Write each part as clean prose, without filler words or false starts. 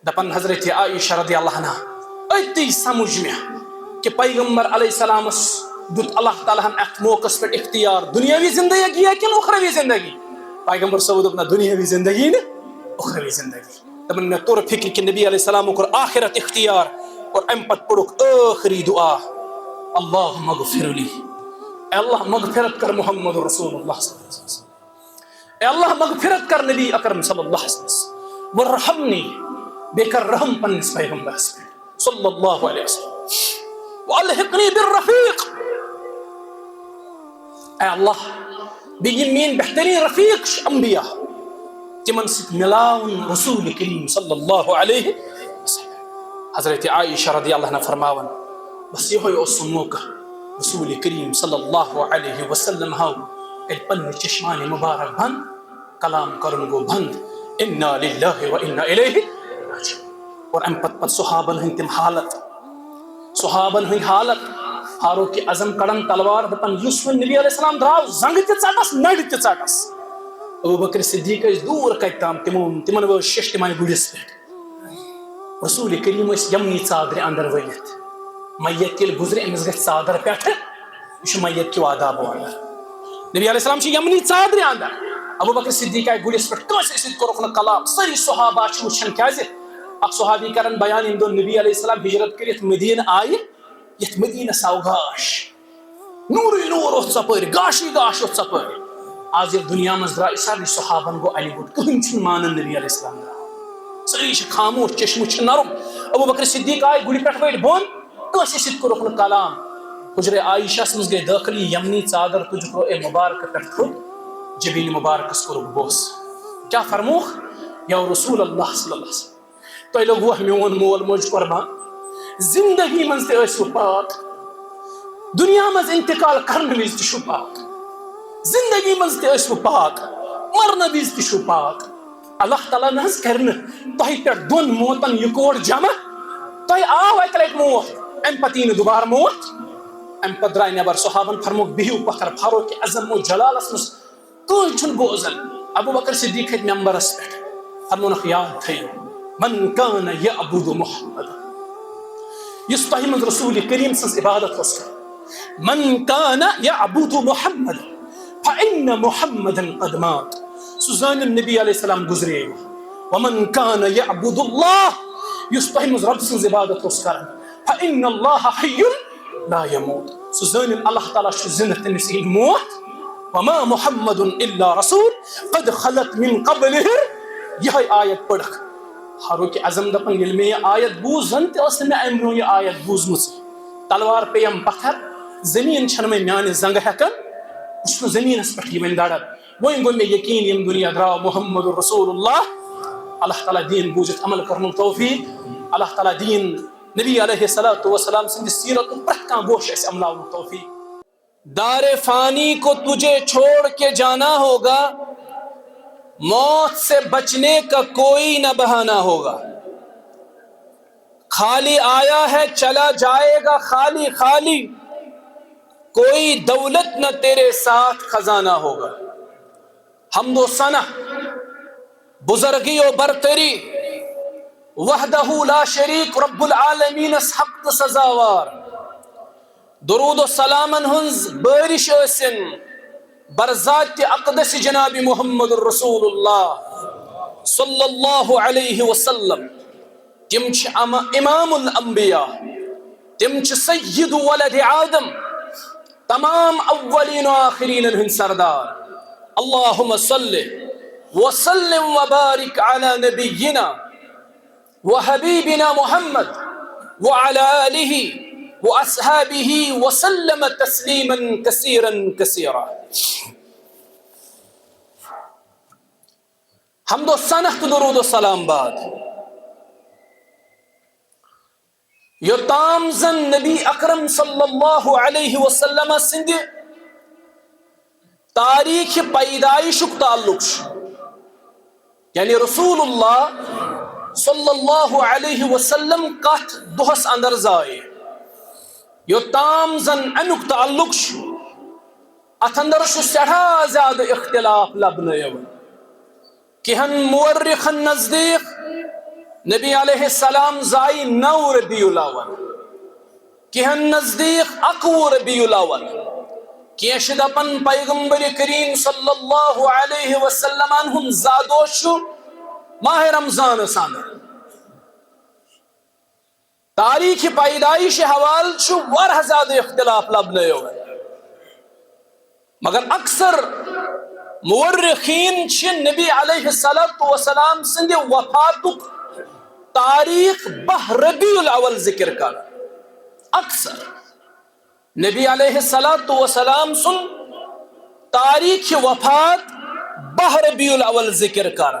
دپن حضرت عائشہ رضی اللہ عنہ اتی سمجھ میں کہ پیغمبر علیہ السلام دیت اللہ تعالیٰ ات موقع پہ اختیار دنیاوی زندگی ہے کہ اخروی زندگی. پیغمبر صاحب دپ نہ دنیاوی زندگی نا اخروی زندگی. دپن مے طور فکر کہ نبی علیہ السلام کور آخرت اختیار اور ام پت پڑھک آخری دعا اللہم اغفر لی. اے اللہ مغفرت کر محمد رسول اللہ صلی اللہ علیہ وسلم. اے اللہ مغفرت کر نبی اکرم صلی اللہ علیہ وسلم. ورحمنی بے کر رحم پنس پیغمبر صلی اللہ علیہ وسلم. والحقنی بالرفیق. اے اللہ بیہ مین بہترین رفیق انبیاء تمن ست ملاون رسول کریم صلی اللہ علیہ وسلم. حضرت عائشہ رضی اللہ عنہ فرماون بس یہ اس موقع رسول کریم صلی اللہ علیہ وسلم ہاو پن چشمان مبارک بند کلام کرن گو بند انا للہ و انا الیہ راجعون. اور ام پت صحابن ہن تم حالت صحابن ہن حالت فاروق اعظم کڑن تلوار دپن یس نبی علیہ السلام دراو زنگ تہ ژٹس نڑ تہ ژٹس. ابو بکر صدیق دور کت تام تمن و شش تمن گڑس پہ. رسول کریم یمنی ژادر اندر ولت میت یل گزر امس گھ ژادر پہ یہ میت کیو آداب اندر. نبی علیہ السلام یمنی ژادر اندر. ابو بکر صدیق آئی گڑس پہ کنس ست کورک نا کلام. ساری صحابہ وچھان کیازِ اخ صحابی کرن بیان ام دون نبی علیہ السلام ہجرت کرت مدینہ آئی یت مدینہ ساو گاش نوری نور اوت ژپر گاشی گاش اوت ژپر. آج یل دنیا مز درائے سارے صحابن گو علی گوٹ کہن چھ مانن نبی علیہ السلام درا ساری خاموش چشم چھ نرم. ابو بکر صدیق آئی گڑی پہ ویٹ بون کنس ست کورک نا کلام. حجر عائشہ مز گئی داخلی یمنی ژادر تجھو اے مبارک پہ تھوت جبین مبارکس کورک بوس. کیا فرموخ یا رسول اللہ صلی اللہ علیہ وسلم تہ لوگ میون مول موج قربان زندگی من تہ پاک دنیا مز انتقال کرنے وز تہ پاک زندگی من تہ پاک مرنے وز تہ پاک. اللہ تعالیٰ نہ کرن تہ پہ دون موتن یکوٹ جمع تہ آو اکہ لٹ موت ام پتہ ین دوبارہ موت. ام پتہ درائے نبر صحابن فرموک بہیو پتھر فاروق اعظم و جلالس مز کہن چھن بوزل. ابو بکر صدیق کھت ممبرس پہ فرمونک یاد تھیو من کان یعبد محمد یس تہ من رسول کریم سن عبادت اس کر من کان یعبد محمد فان محمدا قد مات. سزان نبی علیہ السلام گزرے. ومن کان یعبد اللہ یس تہ من رب سن عبادت اس کر فان اللہ حی لا يموت. سزان اللہ تعالی چھ زندہ تمس موت. وما محمد الا رسول قد خلت من قبله. یہ آیت پڑھ فاروق اعظم دپن یل میں یہ آیت بوز زن تہ میں ام برو یہ آیت بوزمت تلوار پیم پتھر زمین چھن میں میان زنگ ہکن اس زمینس پہ یہ دڑد وین گو میں یقین یم دنیا درا محمد رسول اللہ. اللہ تعالیٰ دین بوجت عمل کرن توفیق. اللہ تعالیٰ دین نبی علیہ الصلوۃ والسلام سند سیرت پرت کان گوش اس عمل توفیق. دار فانی کو تجھے چھوڑ کے جانا ہوگا موت سے بچنے کا کوئی نہ بہانہ ہوگا. خالی آیا ہے چلا جائے گا خالی خالی کوئی دولت نہ تیرے ساتھ خزانہ ہوگا. حمد و ثنا بزرگی و برتری وحدہ لا شریک رب العالمین حق سزاوار. درود و سلامن ہنز بارش ٲسِن برذات اقدس جناب محمد الرسول اللہ صلی اللہ علیہ وسلم. تم امام الانبیاء تم سید ولد آدم تمام اولین و آخرین ہند سردار. اللہم صلی وسلم وبارک علی نبینا وحبیبنا محمد وعلى آلہ واصحابہ وسلم تسلیما کثیرا کثیرا. حمد و ثنا درود و سلام بعد یوتام زن نبی اکرم صلی اللہ علیہ وسلم سند تاریخ پیدائشک تعلق یعنی رسول اللہ صلی اللہ علیہ وسلم کت دہس اندر زائے یوتام زن امیک تعلق ات اندر سٹھا زیادہ اختلاف لبنہ یوان. کہن مورخن نزدیک نبی علیہ السلام زائی 9 ربیع الاول، کہن نزدیک 11 ربیع الاول، کیش دپن پیغمبر کریم صلی اللہ علیہ وسلم ہن زادوش ماہ رمضان سان. تاریخ پیدائش حوال واریاہ زیادہ اختلاف لبنہ یوان، مگر اکثر مورخین نبی علیہ السلام سند وفاتک تاریخ 12 ربیع الاول ذکر کر. اکثر نبی علیہ السلام سن تاریخ وفات 12 ربیع الاول ذکر کر.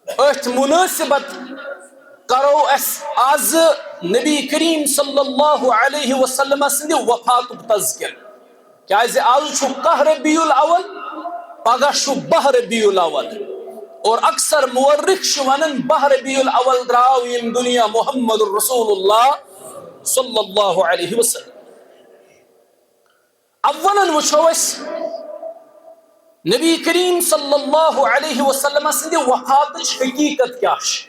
ات مناسبت کرو اس آز نبی کریم صلی اللہ علیہ وسلم سند وفاتک تذکر، کیازِ آز چھو 10 ربیع الاول، پگہ چھو 12 ربیع الاول، اور اکثر مورخ ونن 12 ربیع الاول دراو یم دنیا محمد رسول اللہ صلی اللہ علیہ وسلم. اولا وچھو اس نبی کریم صلی اللہ علیہ وسلم سند وفات حقیقت کیا چھ.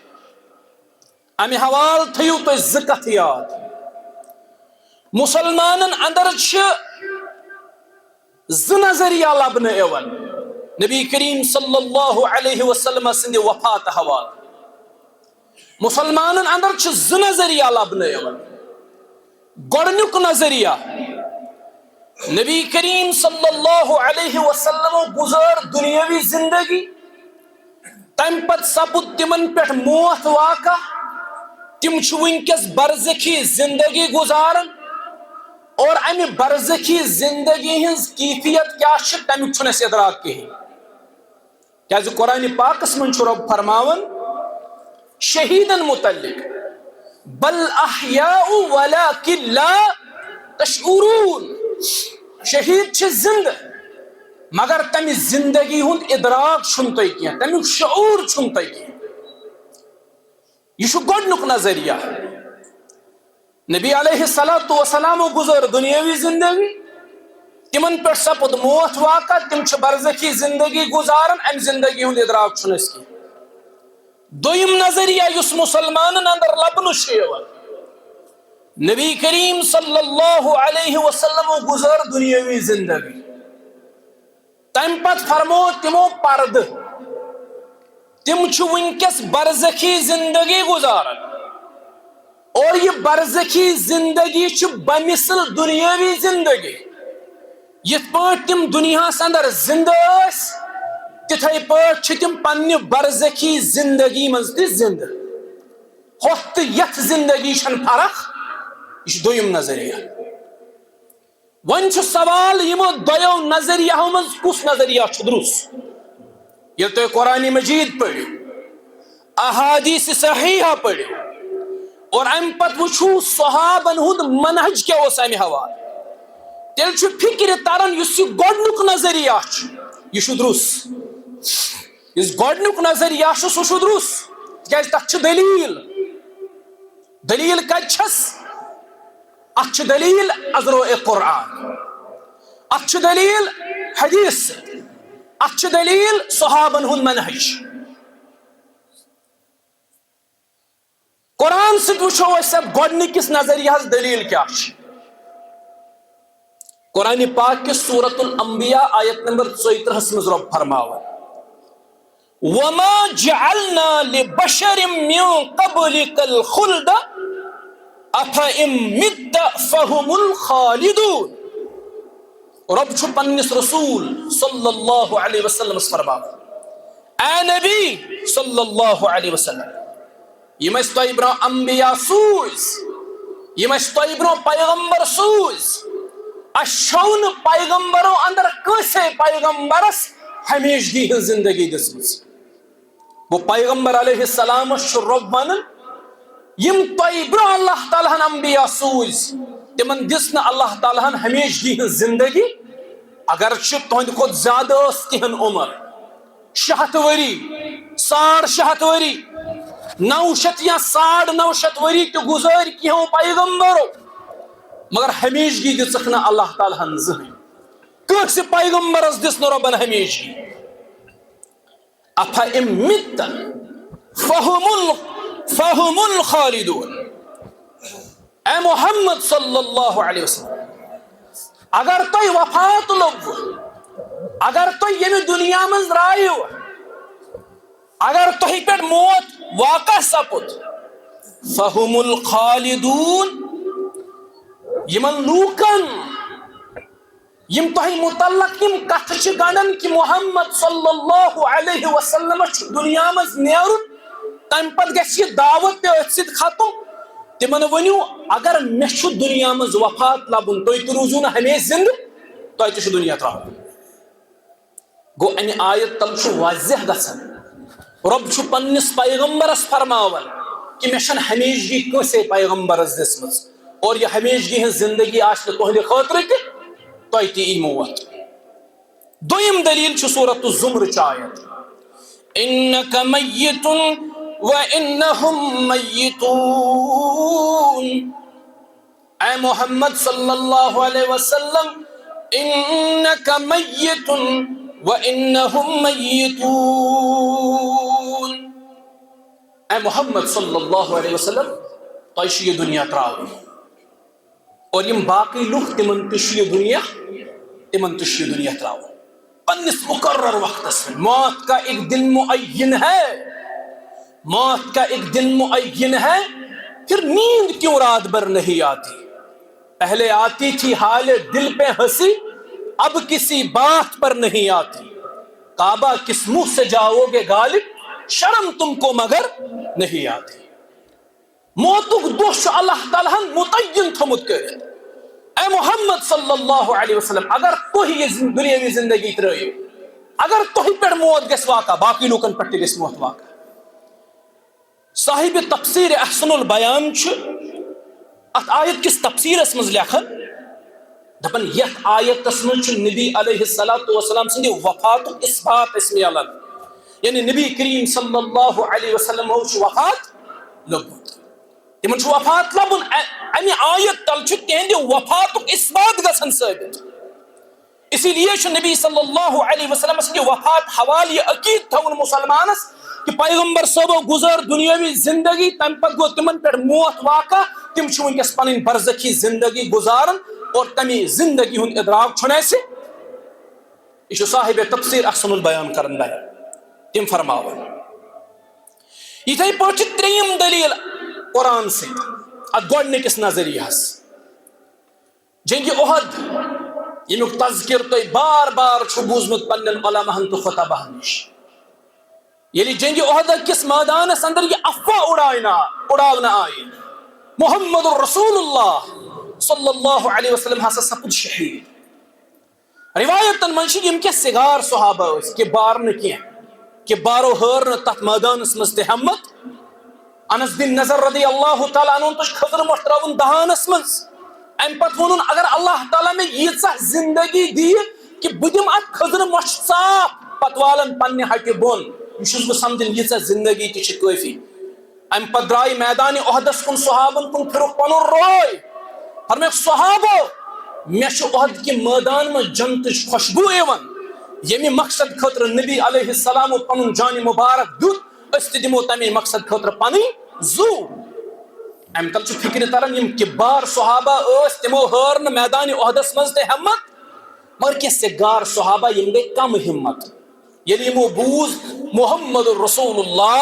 امی حوال تھیو تو زکت یاد. مسلمانن اندر نظریہ لبنہ ایون نبی کریم صلی اللہ علیہ وسلم سند وفات حوال. مسلمانن اندر نظریہ لبنہ ایون. گۄڈنیُک نظریہ، نبی کریم صلی اللہ علیہ وسلم گزار دنیاوی زندگی، تم پت سپد تمن پہ موت واقع، تم ونکس برزخی زندگی گزارن، اور امہ برزخی زندگی ہز کیفیت کیا تمیک اس ادراک کہین. کیازِ قرآن پاکس من رب فرماون شہیدن متعلق بل احیاء ولکن لا تشعرون. شہید چھ زندہ مگر تمہ زندگی ہند ادراک چھن تہ کی، تمیک شعور چھن تہ کی. یہ گۄڈنیُک نظریہ. نبی علیہ السلام گزر دنیاوی زندگی، تمن پہ سپد موت واقع، تم برزخی زندگی گزارن، ام زندگی ہند ادراک چھن اس کی. دویم نظریہ یس مسلمانن اندر لبنہ یوان، نبی کریم صلی اللہ علیہ وسلم گزر دنیاوی زندگی، تم پت فرمو تمو پرد، تم ونکس برزخی زندگی گزارن، اور یہ برزخی زندگی بمثل دنیاوی زندگی. یت پٲٹھۍ تم دنیاہس اندر زندہ ٲسۍ تتھے پٲٹھۍ چھِ تم پننہِ برزخی زندگی مز تہِ زندہ. ہوٚتھ تہٕ یتھ زندگی چھنہٕ فرق. یہ دویم نظریہ. ون چھُ سوال یمو دۄیو نظریہو مز کس نظریہ چھُ درست. ییٚلہِ تُہۍ قرآن مجید پٔرِو، احادیث صحیحہ پٔرِو، اور ام پت وچھو صحابن ہند منہج کیا اس امہ حوال، تیل چھُ فکر تران یس یہ گۄڈنیُک نظریہ یہ چھُ درست. یس گۄڈنیُک نظریہ سہ چھُ درست، تکیازِ تتھ چھِ دلیل. دلیل کتہِ چھس؟ اتھ چھِ دلیل ازرو قرآن، اتھ چھِ دلیل حدیث، اتھ چھِ دلیل صحابن ہند منہج. قرآن ست وچھو اس گۄڈنِکِس نظریہس دلیل کیا چھ. قرآن پاک کس سورۃ الانبیاء آیت نمبر 34 مز رب فرماون وما جعلنا لبشر من قبلك الخلد افئن مت فهم الخالدون. رب چھُ پننس رسول صلی اللہ علیہ وسلم فرماون اے نبی صلی اللہ علیہ وسلم، یم اس تۄہہِ برونٛہہ انبیاء سوز، یم اس تۄہہِ برونٛہہ پیغمبر سوز، اشون پیغمبرو اندر کیسے پیغمبرس ہمیشگی ہن زندگی دسمز. وہ پیغمبر علیہ السلام رب ون یم تۄہہِ برونٛہہ اللہ تعالیٰ ہن انبیاء سوز، تمن دس نہ اللہ تعالیٰ ہن ہمیشگی ہن زندگی. اگر تہند کھۄتہٕ زیادٕ ٲس تہن عمر 600 ؤری، 650 ؤری، 900 یا 950 ؤری تہ گزٲرۍ کینٛہو پیغمبرو، مگر ہمیشگی دژٕکھ نہٕ اللہ تعالیٰ ہن زٕہٕنۍ. کٲنٛسہِ پیغمبرس دِژ نہٕ رۄبن ہمیشگی. افئن مت فهم فهم الخالدون. اے محمد صلی اللہ علیہ وسلم اگر تھی وفات لوگ، اگر تھی یمہ دنیا من درائیو، اگر تھی پہ موت واقع سپد، فهم الخالدون یمن لوکن یم تہ متعلق یم کتھ چھ گنڈن کہ محمد صلی اللہ علیہ وسلم دنیا مز نیرن تم پتہ گژھِ یہ دعوت تہ اتھ سۭتۍ ختم، تمن ونیو اگر مے چھ دنیا مز وفات لبن تُہۍ تہ روزو نہ ہمیشہ زندہ، تۄہہِ تہ چھ دنیا تراون. گو امہ آیت تل چھ واضح گژھان رب چھ پننس پیغمبرس فرماون کہ مے چھن ہمیشگی کٲنسے پیغمبرس دِژمٕژ اور یہ ہمیشگی ہن زندگی آسہ تہندِ خٲطرٕ تہ تۄہہِ تہِ یی موت. دویم دلیل چھ سورۃ الزمر چ آیت انک میت وانہم میتون. اے محمد صلی اللہ علیہ وسلم انک میت وانہم میتون. اے محمد صلی اللہ علیہ وسلم تۄہہِ چھِ یہ دنیا تراوٕنۍ اور یم باقی لوگ تمن تہ چھِ یہ دنیا تراون پنس مقرر وقت میں. موت کا ایک دن معین ہے، موت کا ایک دن معین ہے. پھر نیند کیوں رات بھر نہیں آتی؟ پہلے آتی تھی حال دل پہ ہنسی، اب کسی بات پر نہیں آتی. کعبہ کس منہ سے جاؤ گے غالب، شرم تم کو مگر نہیں آتی. موتک دہ اللہ تعالیٰ متعین تھومت کرت. اے محمد صلی اللہ علیہ وسلم اگر تھی یہ دنیاوی زندگی ترٲیو، اگر تھی پہ موت گژھِ واقع باقی لوکن پہ تہ گژھِ موت واقع. صاحب تفسیر احسن البیان ات آیت کس تفسیرس مز لیکھان دپن یتھ آیتس مز نبی علیہ الصلوۃ والسلام سند وفات اثبات اس میلان، یعنی نبی کریم صلی اللہ علیہ وسلم وفات لبن، تمن وفات لبن. امہ آیت تل تہند وفات اثبات گژھان ثابت. اسی لیے نبی صلی اللہ علیہ وسلم سند وفات حوالہ عقید تھون مسلمانس کہ پیغمبر صاحبو گزر دنیاوی زندگی، تم پتہ گو تمن پہ موت واقع، تم چھ ونکس پنن برزخی زندگی گزارن اور تمی زندگی ہند ادراک چھن اسہ. یہ صاحب تفسیر احسن البیان کرن بیان. تم فرماون یتھے پٲٹھۍ چھِ ترٛیٚیِم دلیل قرآن سۭتۍ ات گۄڈنِکِس نظریہس جنگِ احد یمیُک تذکر تۄہہِ بار بار چھُ بوٗزمُت پننٮ۪ن علماہن تہٕ خطباہن نِش. ییٚلہِ جنگِ احد کس میدانس اندر یہ افواہ اڑاونہٕ آیہِ محمد رسول اللہ صلی اللہ علیہ وسلم ہسا سپُد شہید. روایتن منٛز چھِ یم کیٛاہ سِگار صحابہ ٲسۍ کہ بار نہٕ کینٛہہ کہ بارو ہٲر نہٕ تتھ میدانس منٛز تہِ ہمت. انس بن نظر رضی اللہ تعالیٰ عنہ تُج خضر مۄٹھ ترٛاوُن دہانس منٛز. امہِ پتہٕ ووٚنُن اگر اللہ تعالیٰ مےٚ ییٖژاہ زندگی دِیہِ کہ بہٕ دِمہٕ اتھ خضر مۄچھ صاف پتہٕ والن پننہِ ہٹہِ بۄن، یہِ چھُس بہٕ سمجھان ییٖژاہ زندگی تہِ چھِ کٲفی. امہِ پتہٕ درٛاے میدانِ احدس کُن صحابن کُن پھِرُکھ پنُن روے، فرمٲیکھ صحابو مےٚ چھُ احد کہِ مٲدان منٛز جنتٕچ خوشبوٗ یِوان، ییٚمہِ مقصد خٲطرٕ نبی علیہ السلامو پنُن جانہِ مُبارک دیُت أسۍ تہِ دِمو تمے مقصد خٲطرٕ پنٕنۍ زُو. امہِ تل چھُ فکرِ تران یم کبار صحابہ ٲسۍ تِمو ہٲر نہٕ میدانِ احدس منٛز تہِ ہمت، مگر کینٛہہ سِگار صحابہ یم گٔے کم ہمت. ییٚلہِ یمو بوٗز محمد رسول اللہ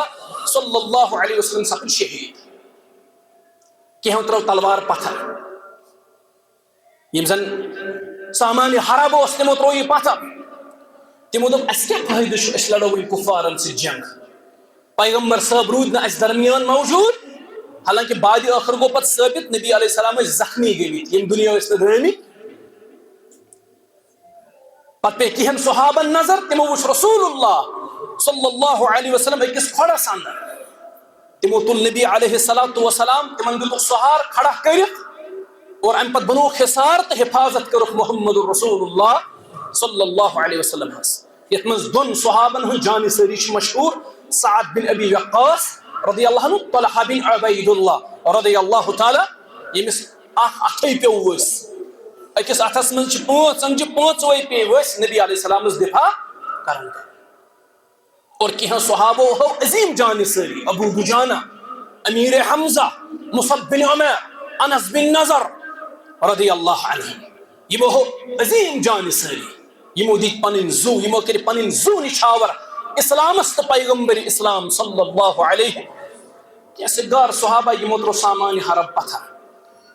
صلی اللہ علیہ وسلم سپُد شہید، کینٛہو ترٲو تلوار پتھر، یم زن سامان حرب اوس تمو ترٛوو یہِ پتھر. تمو دوٚپ اسہِ کیٛاہ فٲیدٕ چھُ أسۍ لڑو وۄنۍ کُفارن سۭتۍ جنگ، پیغمبر صٲب روٗدۍ نہٕ اسہِ درمیان موجوٗد. حالانکہ بعد ٲخر گوٚو پتہٕ ثٲبت نبی علیہ السلام ٲسۍ زخمی گٔمٕتۍ، ییٚمہِ دُنیا ٲسۍ نہٕ درٛٲمٕتۍ. پتہٕ پیٚیہِ کینٛہن صحابن نظر، تمو وٕچھ رسول اللہ صلی اللہ علیہ وسلم أکِس کھۄڑس اندر. تمو تُل نبی علیہ الصلوۃ والسلام تمن دِتُکھ سہار کھڑا کٔرِتھ اور امہِ پتہٕ بنووُکھ حصار تہٕ حفاظت کٔرٕکھ محمد رسول اللہ صلی اللہ علیہ وسلم ہس. یتھ منٛز دۄن صحابن ہٕنٛز جانہِ سٲری چھِ مشہوٗر، سعد بن ابی وقاص رضی اللہ عنہ، طلحہ بن عبید اللہ رضی اللہ تعالیٰ، ییٚمِس اکھ اتھے پیٚو ؤسۍ، أکِس اتھس منٛز چھِ پانٛژھ انجہِ، پانٛژوے پیٚیہِ ؤسۍ نبی علیہ السلامس دفاع کران. اور کینٛہو صحابو ہو عظیم جانہِ سٲری، ابو دجانہ امیر حمزہ، مصعب بن عمیر، انس بن نضر رضی اللہ عنہ، یمو عظیم جان ساری، یمو دیت پنن زو، یمو کر پنن زو نشاور اسلامس تو پیغمبر اسلام صلی اللہ علیہ کیسے گار صحابہ یمو ترو سامان حرب پتھر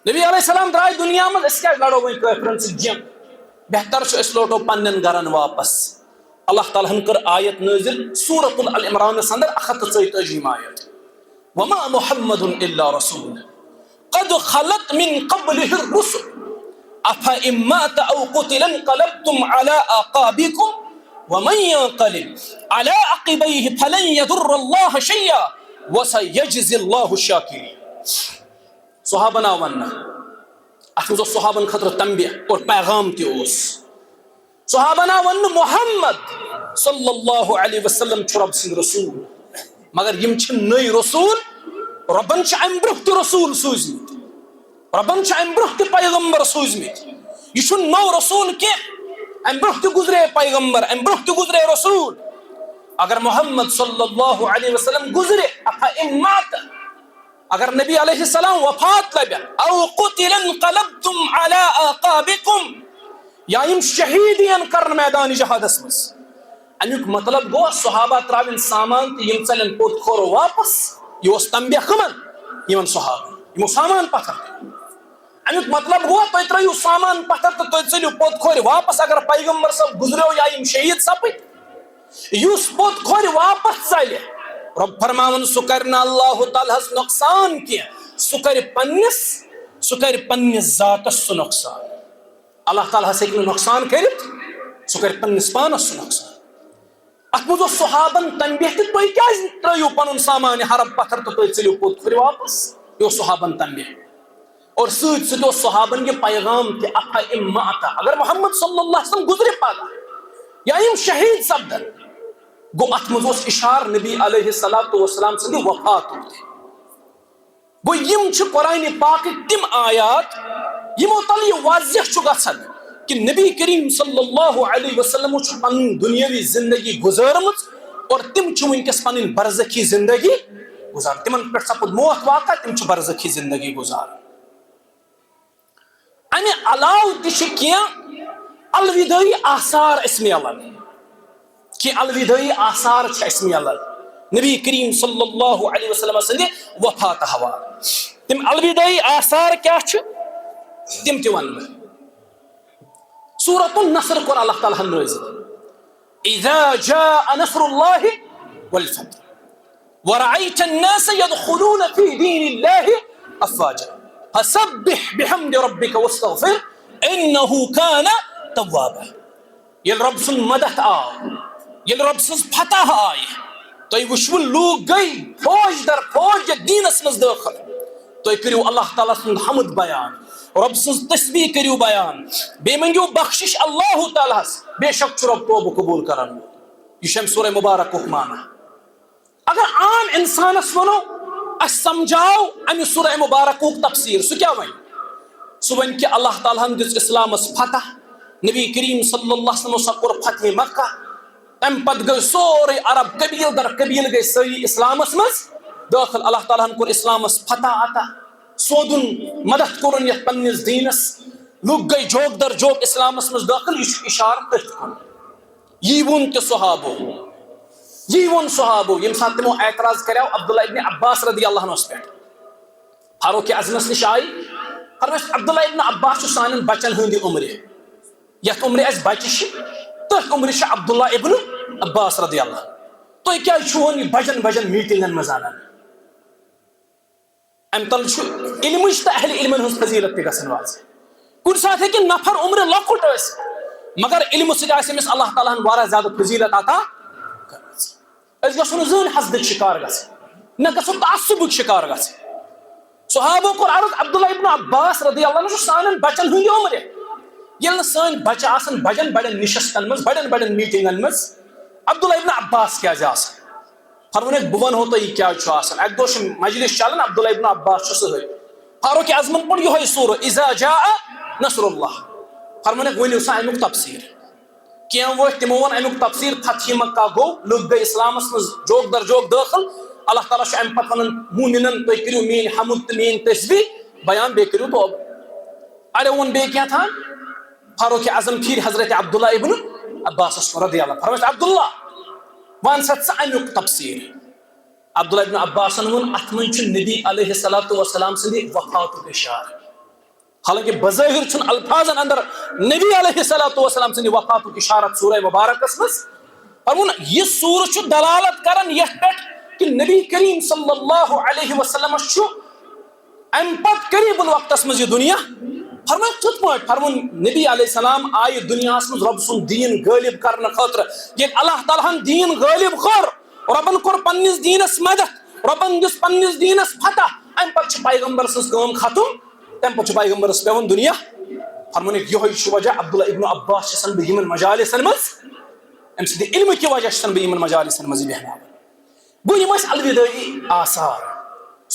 نبی علیہ السلام درائے دنیا میں اس کیا لڑو وہیں کافرن سے جنگ، بہتر چھو اس لوٹو پنن گرن واپس۔ اللہ تعالیٰ ہن کر آیت نازل سورۃ العمران سندر 134 آیت، وما محمد الا رسول قد خلت من قبله الرسل افإن مات او قتل انقلبتم على اعقابكم ومن ينقلب على عقبيه فلن يضر الله شيئا وسيجزي الله الشاكرين۔ صحابہ نا ون اتھ صحابن خطر تنبیہ اور پیغام تہ اس، صحابہ نا ون محمد صلی اللہ علیہ وسلم چھ رب سند رسول، مگر یم چھ نئی رسول، ربن چھ ام برہ تہ رسول سوزمت، ربن چھ ام برہ تہ پیغمبر سوزمت، یہ چھ نو رسول کی ام برہ تہ گزرے پیغمبر، ام برہ تہ گزرے رسول۔ اگر محمد صلی اللہ علیہ وسلم گزرے افإن مات، اگر نبی علیہ السلام وفات لبیا، او قتل انقلبتم على اعقابكم، یا یم شہیدین کرن میدان جہادس مز، امیک مطلب گو صحابہ تراوین سامان تی یم چلن پوت کھور واپس، یہ اس تنبیہ کمن یمن صحابہ یمو سامان پتھر، امیک مطلب گو تو ترایو سامان پتھر تو چلیو پوت کھور واپس، اگر پیغمبر صاحب گزریو یا یم شہید سپت یوس پوت کھور واپس چلے، رب فرماون سو کرنا اللہ تعالیٰ نقصان کیا، سو کر پنس ذاتس سو نقصان، اللہ تعالیٰ ہیکہ نقصان کرت، سو کر پنس پانس سو نقصان۔ ات مز صحابن تنبیہ تہ تھی کیا ترو پن سامان حرب پتھر تو تھی چلیو پوت کھور واپس، یہ صحابن تنبیہ، اور ست ست صحابن یہ پیغام کہ افإن مات، اگر محمد صلی اللہ علیہ وسلم گزرے پگہ یا یم شہید سپدن، گو ات مز اشار نبی علیہ السلام سند وفات ہوتے، گو یم چھ قرآن پاک تم آیات یمو تل یہ واضح چھ گژھان کہ نبی کریم صلی اللہ علیہ وسلم چھ پن دنیاوی زندگی گزارمت، اور تم چھ ونکس پن برزخی زندگی گزار، تمن پہ سپد موت واقع، تم چھ برزخی زندگی گزار۔ امہ علاوہ تہ کی الوداعی آثار اس میلان، کہ الوداعی آثار چھ اس میلان نبی کریم صلی اللہ علیہ وسلم سند وفات حوالہ، تم الوداعی آثار کیا چھ تم تہ ون سورۃ النصر کو اللہ تعالیٰ نازل، اذا جاء نصر اللہ والفتح ورأيت الناس يدخلون في دين الله افواجا فسبح بحمد ربك واستغفر انه كان توابا۔ یل رب سن مدد آو، یل رب سن فتح آئی، تو وشو لوگ گئی فوج در فوج دینس مز داخل، تو کریو اللہ تعالیٰ سن حمد بیان، رب سن تسبیح کریو بیان، بے منگیو بخشش اللہ تعالیٰ، بے شک رب توبہ قبول کرن، یہ شم سورہ مبارک مانا۔ اگر عام انسان ونو اس سمجھاؤ امی سورہ مبارک تفسیر، سو کیا ون؟ سو ون کہ اللہ تعالیٰ ہم دس اسلامس فتح، نبی کریم صلی اللہ علیہ وسلم کور فتح مکہ، ام پت گئی سورے عرب قبیل در قبیل گئی سری اسلامس مز داخل، اللہ تعالیٰ ہن کور اسلامس فتح عطا، سودن مدد کورن یت پنس دینس، لوگ گئی جوگ در جوگ اسلامس مز داخل، یہ اشارہ تھی کن، یہ ون کہ صحابو، یہ ون صحابو یم سات تمو اعتراض کریو عبداللہ ابن عباس رضی اللہ عنہ اس پہ، فاروق اعظمس نش آئی فرمائش عبداللہ ابن عباس سانن بچن ہندی عمر، یت عمر اس بچہ تر عمر عبداللہ ابن عباس رضی اللہ، تو کیا چھون بجن میٹنگن مزانن، ام تل علم تو اہل علم ہز فضیلت تہ گژھن واضح، کن سات ہے کہ نفر عمر لکٹ اس مگر علم سۭتۍ أمِس اللہ تعالیٰ ہن واریاہ زیادٕ فضیلت عطا کرمٕژ، أسۍ گژھو نہٕ زٕہٕنۍ حسدٕکۍ شکار گژھٕنۍ، نہ گژھو تعصبٕکۍ شکار گژھٕنۍ۔ صحابو کوٚر عرض عبداللہ ابن عباس رضی اللہ عنہ چھُ سانٮ۪ن بچن ہُنٛد عمر، ییٚلہِ نہٕ سٲنۍ بچہ آسن بڑٮ۪ن بڑٮ۪ن نشستن منٛز بڑٮ۪ن میٹنگن منٛز، عبداللہ ابن عباس کیازِ آسان؟ فرمونکھ بہٕ ونہو تۄہہِ یہِ کیازِ چھُ آسان۔ اکہِ دۄہ چھُ مجلس چلان، عبداللہ ابن عباس چھُ سۭتۍ، فاروق اعظمن پوٚر یِہوے سورہ اذا جاء نصر اللہ، فرمونکھ ؤنِو سا امیُک تفسیٖر، کینٛہہ وٲتۍ تِمو ووٚن امیُک تفسیٖر فتح مکہ گوٚو، لُکھ گٔے اسلامس منٛز جوگ در جوگ دٲخل، اللہ تعالیٰ ام پتہ ونان مومنن تُہۍ کٔرِو میٲنۍ حمد تہٕ میٲنۍ تسبیح بیان بیٚیہِ کٔرِو توبہ. اڑیو ووٚن بیٚیہِ کینٛہہ تھان فاروق اعظم پھیٖرۍ حضرت عبداللہ ابن عباسس رضی اللہ فرمٲیس عبداللہ وَن سا ژٕ امیُک تفسیٖر. عبداللہ ابن عباسن ووٚن اتھ منٛز چھُ نبی علیہ الصلوۃ والسلام سٕنٛدِ وفاتُک اِشارٕ. حالانکہ بظٲہر چھُنہٕ الفاظن اندر نبی علیہ الصلوۃ والسلام سٕنٛدِ وفاتُک اِشارت سورہ مبارکس منٛز. فرمون یہ سورہ چھُ دلالت کران یتھ پٮ۪ٹھ کہ نبی کریم صلی اللہ علیہ وسلمس چھُ امہِ پتہٕ قریٖب الوقتس منٛز یہ دنیا. فرمٲے کِتھ پٲٹھۍ؟ فرمون نبی علیہ السلام آیہِ دُنیاہس منٛز رۄب سُنٛد دیٖن غٲلب کرنہٕ خٲطرٕ. ییٚلہِ اللہ تعالیٰ ہن دیٖن غٲلب کوٚر رۄبن کوٚر پننس دیٖنس مدد رۄبن دِژ پننس دیٖنس فتح امہِ پتہٕ چھِ پیغمبر سٕنٛز کٲم ختم تمہِ پتہٕ چھُ پیغمبرس پیوان دنیا. فرمون یِہوے چھُ وجہ عبداللہ ابن عباس چھسن بہٕ یِمن مجالسن منٛز امہِ سٕنٛدِ علمہٕ کہِ وجہ چھسن بہٕ یِمن مجالسن منٛز بیہناوان. گوٚو یِم ٲسۍ الودٲعی آثار.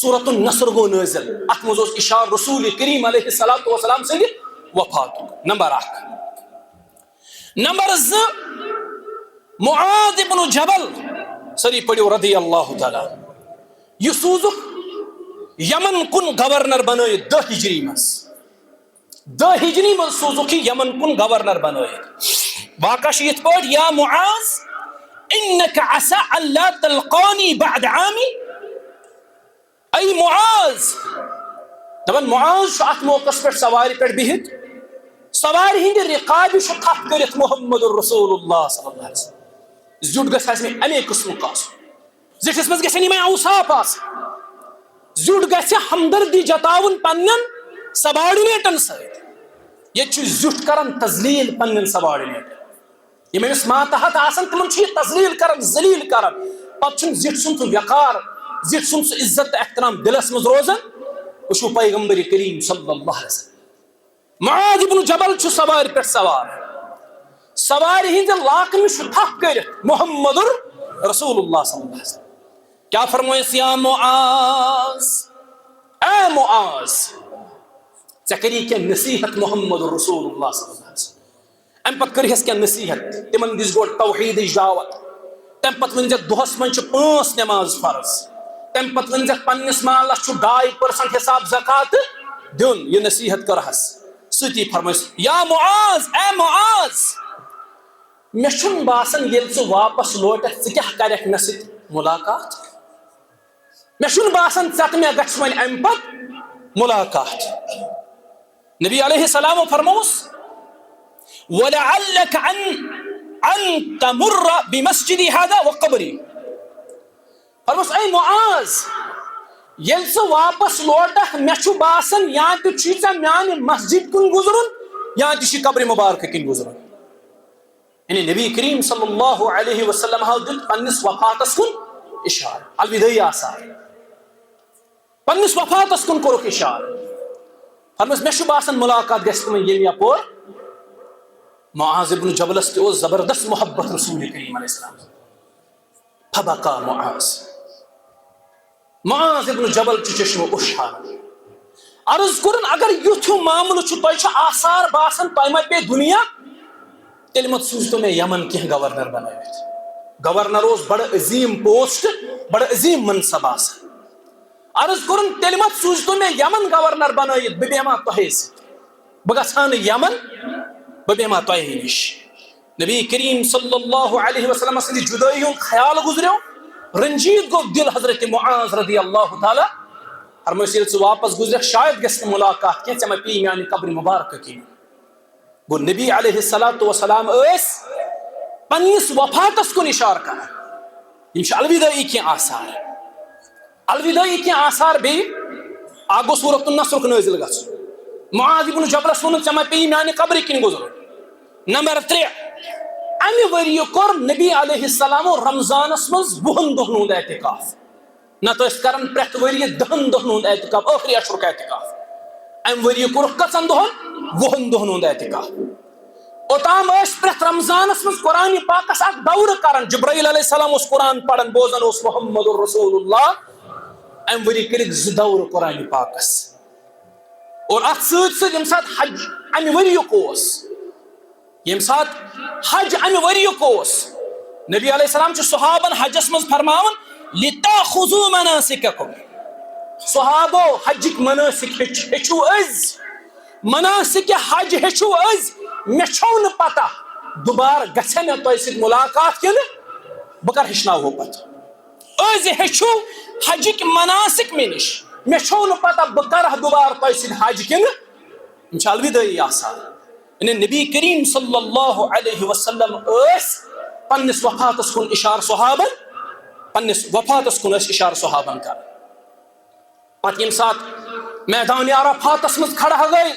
سورۃ النصر گوٚو نٲزِل اتھ منٛز اوس اِشارٕ رسول کریم علیہ الصلوۃ والسلام سٕنٛدِ وفاتُک. نمبر 1. نمبر 2 معاذ ابن جبل سٲری پٔرِو رضی اللہ تعالیٰ. یہِ سوٗزُکھ یمن کُن گورنر بنٲیِتھ 10 ہجری منٛز. 10 ہجری منٛز سوٗزُکھ یہِ یمن کُن گورنر بنٲیِتھ. واقعہ چھُ یِتھ پٲٹھۍ یا معاذ انك عسى الا تلقاني بعد عامي. اے معاذ دپان معاذ چھُ اتھ موقعس پٮ۪ٹھ سوارِ پٮ۪ٹھ بِہِتھ سوارِ ہٕنٛدِ رِقابہِ چھُ تھپھ کٔرِتھ محمد رسول اللہ صلی اللہ علیہ وسلم. زیُٹھ گژھِ آسہِ مےٚ امے قٕسمُک آسُن. زِٹھِس منٛز گژھن یِمے اوصاف آسٕنۍ. زیُٹھ گژھِ ہمدردی جتاوُن پننٮ۪ن سباڈِنیٹن سۭتۍ. ییٚتہِ چھُ زیُٹھ کران تذلیٖل پننٮ۪ن سباڈِنیٹن. یِم أمِس ماتحت آسان تِمن چھُ یہِ تذلیٖل کران ذلیٖل کران. پتہٕ چھُنہٕ زِٹھ سُنٛد سُہ وقار زِٹھ سُنٛد سُہ عزت تہٕ احترام دلس منٛز روزان. وٕچھو پیغمبر کریم صلی اللہ علیہ وسلم معاذ ابن جبل چھُ سوارِ پٮ۪ٹھ سوار. سوارِ ہٕنٛدِ لاکنہِ چھُ تھپھ کٔرِتھ محمد رسول اللہ صلی اللہ علیہ وسلم. کیٛاہ فرمٲیس یا معاذ اے معاذ ژےٚ کٔری کینٛہہ نصیحت محمد رسول اللہ صلی اللہ علیہ وسلم. امہِ پتہٕ کٔرہس کینٛہہ نصیحت تِمن دِژ گۄڈٕ توحیٖدٕچ دعوت. تمہِ پتہٕ ؤنزٮ۪کھ دۄہس منٛز چھِ 5 نٮ۪ماز فرض. تمہِ پتہٕ ؤنزٮ۪کھ پننِس مالس چھُ 2% حساب زکات دیُن. یہِ نصیحت کٔرہس. سۭتی فرمٲیس یا معاذ اے معاذ مےٚ چھُنہٕ باسان ییٚلہِ ژٕ واپس لوٹکھ ژٕ کیٛاہ کرکھ مےٚ سۭتۍ مُلاقات. مےٚ چھُنہٕ باسان ژےٚ تہٕ مےٚ گژھِ وۄنۍ امہِ پتہٕ مُلاقات. نبی علیہ السلام فرمووُس وَلَعَلَّكَ أَن تَمُرَّ بِمَسْجِدِي هَذَا وَقَبْرِي. فرمووُس اے معاذ ییٚلہِ ژٕ واپس لوٹکھ مےٚ چھُ باسان یا تہِ چھُے ژےٚ میانہِ مسجد کُن گُزرُن یا تہِ چھُے قبرِ مُبارکہٕ کِنۍ گُزرُن. یعنی نبی کریم صلی اللہ علیہ وسلم دیُت پننِس وفاتس کُن اِشارٕ. الودٲعی آثار پننِس وفاتس کُن کوٚرُکھ اِشارٕ. فرمٲیس مےٚ چھُ باسان مُلاقات گژھِ تِمن ییٚمہِ یپور. معاذ ابن جبلس تہِ اوس زبردست محبت رسول کریم علیہ السلام. فبقى معاذ ابن جبل چھُ چشمو اُشار. عرض کوٚرُن اگر یُتھ ہیوٗ معاملہٕ چھُ تۄہہِ چھُ آثار باسان تۄہہِ ما پیٚیہِ دُنیا تیٚلہِ مت سوٗزتو مےٚ یمن کینٛہہ گورنر بنٲوِتھ. گورنر اوس بڑٕ عظیٖم پوسٹ بڑٕ عظیٖم منصب آسان. عرض کوٚرُن تیٚلہِ مت سوٗزتو مےٚ یمن گورنر بنٲوِتھ بہٕ بیٚہمہٕ ہا تۄہے سۭتۍ. بہٕ گژھٕ ہا نہٕ یمن بہٕ بیٚہمہٕ ہا تۄہے نِش. نبی کریم صلی اللہ علیہ وسلم سٕنٛدِ جُدٲیی ہُنٛد خیال گُزریو. رنجیت گوٚو دل حضرت معاذ رضی اللہ تعالیٰ. فرمٲیس ییٚلہِ ژٕ واپس گُزرکھ شاید گژھِ نہٕ مُلاقات کینٛہہ ژےٚ ما پیٚیہِ میانہِ قبرِ مُبارکہٕ کِنۍ. گوٚو نبی علیہ الصلوۃ والسلام ٲسۍ پننِس وفاتس کُن اِشارٕ کران. یِم چھِ الودٲعی کینٛہہ آثار. الودٲعی کینٛہہ آثار بیٚیہِ اکھ گوٚو سورۃ النصرُک نٲزِل گژھُن. معاذ ابن جبلس ووٚنُکھ ژےٚ ما پیٚیہِ میانہِ قبرِ کِنۍ گُزرُن. نمبر 3 امہِ ؤرۍیہِ کوٚر نبی علیہ السلامو رمضانس منٛز 20 دۄہن ہُنٛد اعتکاف. نتہٕ ٲسۍ کران پرٛٮ۪تھ ؤرۍیہِ 10 دۄہن ہُنٛد اعتکاف ٲخری اشرُک اعتکاف. امہِ ؤرۍیہِ کوٚرُکھ کٔژن دۄہن 20 دۄہن ہُنٛد اعتکاف. اوٚتام ٲسۍ پرٛٮ۪تھ رمضانس منٛز قرآنِ پاکس اکھ دورٕ کران. جبرائیل علیہ السلام اوس قرآن پران بوزان اوس محمد رسول اللہ. امہِ ؤرۍیہِ کٔرِکھ 2 دورٕ قرآنِ پاکس. اور اتھ سۭتۍ سۭتۍ ییٚمہِ ساتہٕ حج امہِ ؤرۍیُک اوس ییٚمہِ ساتہٕ حج امہِ ؤرۍیُک اوس نبی علیہ السلام چھُ صحابن حجس منٛز فرماوان لِتَأْخُذُوا مَنَاسِكَكُمْ صحابو حجک مناسک ہیچو از مناسک حج ہیچو از میں چھو پتہ دوبار گھے میں تہ ست ملاقات کن بہ ہچنو ہو پتہ از ہیچو حجک مناسک میں نش میں چھو پتہ بہ کر دوبار تہ ست حج کن ان الوداعی آسان یعنی نبی کریم صلی اللہ علیہ وسلم اس پنس وفاتس کن اشار صحابن پنس وفاتس کن اشار صحابن کر پتہ یم سات میدان عرفاتس مز کھڑا گئی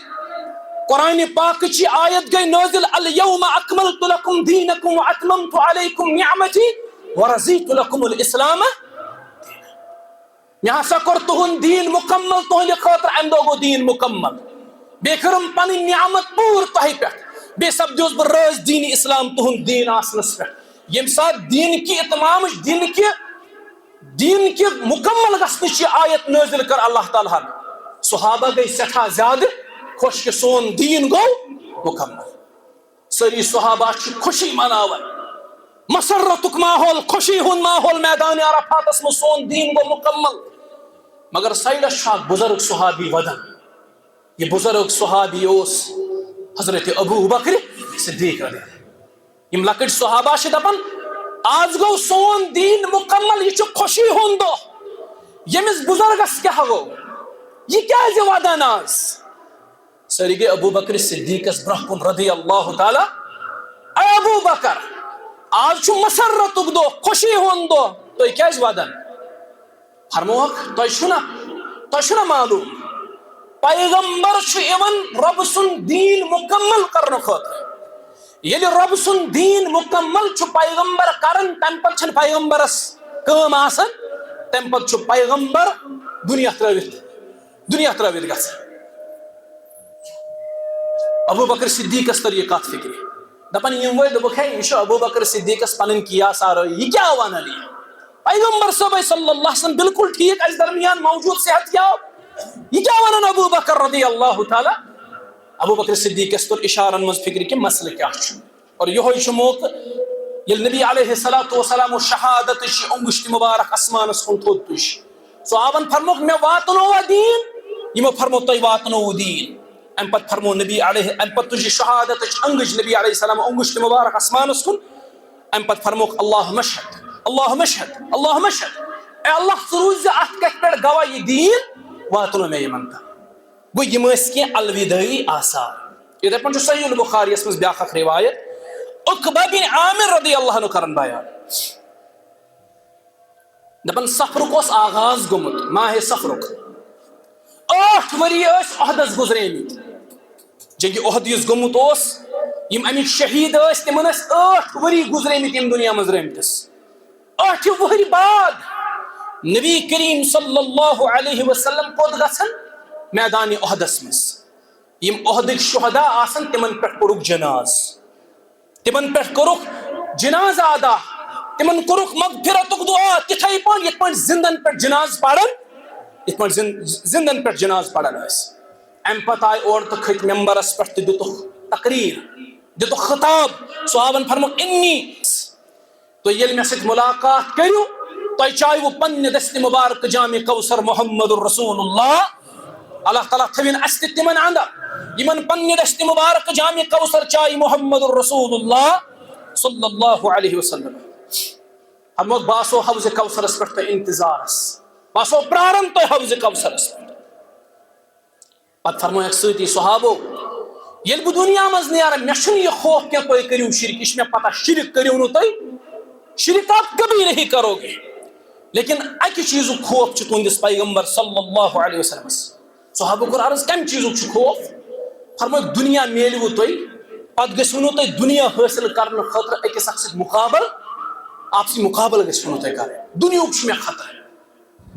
قرآن پاک چی آیت گئی نازل الیوم اکملت لکم دینکم واتممت علیکم نعمتی ورضیت لکم الاسلام میں ہسا کور تہن دین مکمل تہند خاطر ام دہ گو دین مکمل بے کرم پن نعمت پور تہ پہ بے سپدوس بہ راز دین اسلام تہند دین آسنس پہ یم سات دین کی اتمام دین کی مکمل گھنچ آیت نازل کر اللہ تعالیٰ صحابہ گئی سٹھا زیادہ خوش کہ سون دین گو مکمل سری صحابہ خوشی مناون مسرتک ماحول خوشی ہند ماحول میدان عرفاتس میں سون دین گو مکمل مگر سائڈس بزرگ صحابی ودن یہ بزرگ صحابی اس حضرت ابو بکر صدیق رضی اللہ یم لکٹ صحابہ دپن آج گو سون دین مکمل یہ خوشی ہند دہ یمس بزرگس کیا گو یہ کیا ودان آز سری گئی ابو بکر صدیقس برہ کن رضی اللہ تعالی اے ابو بکر آج مسرتک دہ خوشی ہند دہ تھی کیا ودان فرموک تہ چھنا معلوم پیغمبر رب سن دین مکمل کرنے خاطر یل رب سن دین مکمل پیغمبر کرن تم پتہ پیغمبرس کام آسان تم پتہ پیغمبر دنیا ترٲوِتھ گژھان ابو بکر صدیقس تر یہ کت فکر دپان یم وٲتۍ دوٚپُکھ ہے یہ ابو بکر صدیقس پنن کیا سارے یہ کیا ونان یہ پیغمبر صبح صلی اللہ علیہ وسلم بالکل ٹھیک اس درمیان موجود صحت یاب یہ کیا ونان ابو بکر رضی اللہ تعالی ابو بکر صدیقس تر اشارن مز فکر کہ مسئلہ کیا اور یہ موقع یل نبی علیہ الصلوۃ والسلام شہادت انگشت مبارک اسمانس کن تھوٚد تُج صحابن فرموک میں واتنوا دین یمو فرمو تہ واتنو دین ام پت فرمو نبی علیہ ام پت تُج شہادت انگش نبی علیہ السلام انگشت مبارک اسمانس کن ام پت فرموک اللہم اشہد اللہم اشہد اللہم اشہد اے اللہ ژٕ روٗزِ اتھ کتھ پٮ۪ٹھ گواہ یہ دین واتنو میں یمن تام گو یم کی الوداعی آثار اتھے پہ صحیح البخاری اس مز بیاکھ روایت عقبہ بن عامر رضی اللہ عنہ کرن بیان دپن سفرک اس آغاز گومت ماہ سفرک 8 وری اس عہدس گزریمت جنگ عہد یس گومت اس یم امیک شہید اس تمن 8 وری گزریمت یم دنیا مز رمتس 8 وری بعد نبی کریم صلی اللہ علیہ وسلم کود گژھن میدان عہدس مز یم عہدک شہدا آسن تمن پہ کورک جناز تمن پہ کورک جناز ادا تمن کورک مغفرتک دعا تتھے پہ یت پہ زندن پہ جناز پڑھن یت پہ زندن پہ جناز پڑھن اس ام پتہ آئی اور تو کھت ممبرس پہ دتھ تقریر دتھ خطاب صحابن فرموک انی تو یل مے سۭتۍ ملاقات کریو تہ چایو پنہ دست مبارک جامع کوثر محمد رسول اللہ اللہ تعالیٰ تھوین اس تمن اندر یمن پنہ دست مبارک جامع کوثر چائی محمد رسول اللہ صلی اللہ علیہ وسلم ہم باسو حوض کوثرس پہ انتظارس باسو پرارن تو حوض کوثرس پہ پتہ فرمویک سۭتی صحابو یل بہ دنیا مز نیرا مے چھُنہٕ یہ خوف کہ تُہۍ کٔرِو شرک یہ مے پتہ شرک کٔرِو نہٕ تُہۍ شرک آپ کبھی نہیں کرو گے لیکن اکہ چیزک خوف چھ تہندس پیغمبر صلی اللہ علیہ وسلم صحابہ کور عرض کم چیزک چھ خوف فرمویک دنیا میلو تُہۍ پتہ گژھِو نہٕ تُہۍ دنیا حٲصل کرنہٕ خٲطرٕ أکِس اکھ سۭتۍ مقابل آپسی مقابل گژھِو نہٕ تُہۍ کرٕنۍ دنیاہُک چھُ مےٚ خطرٕ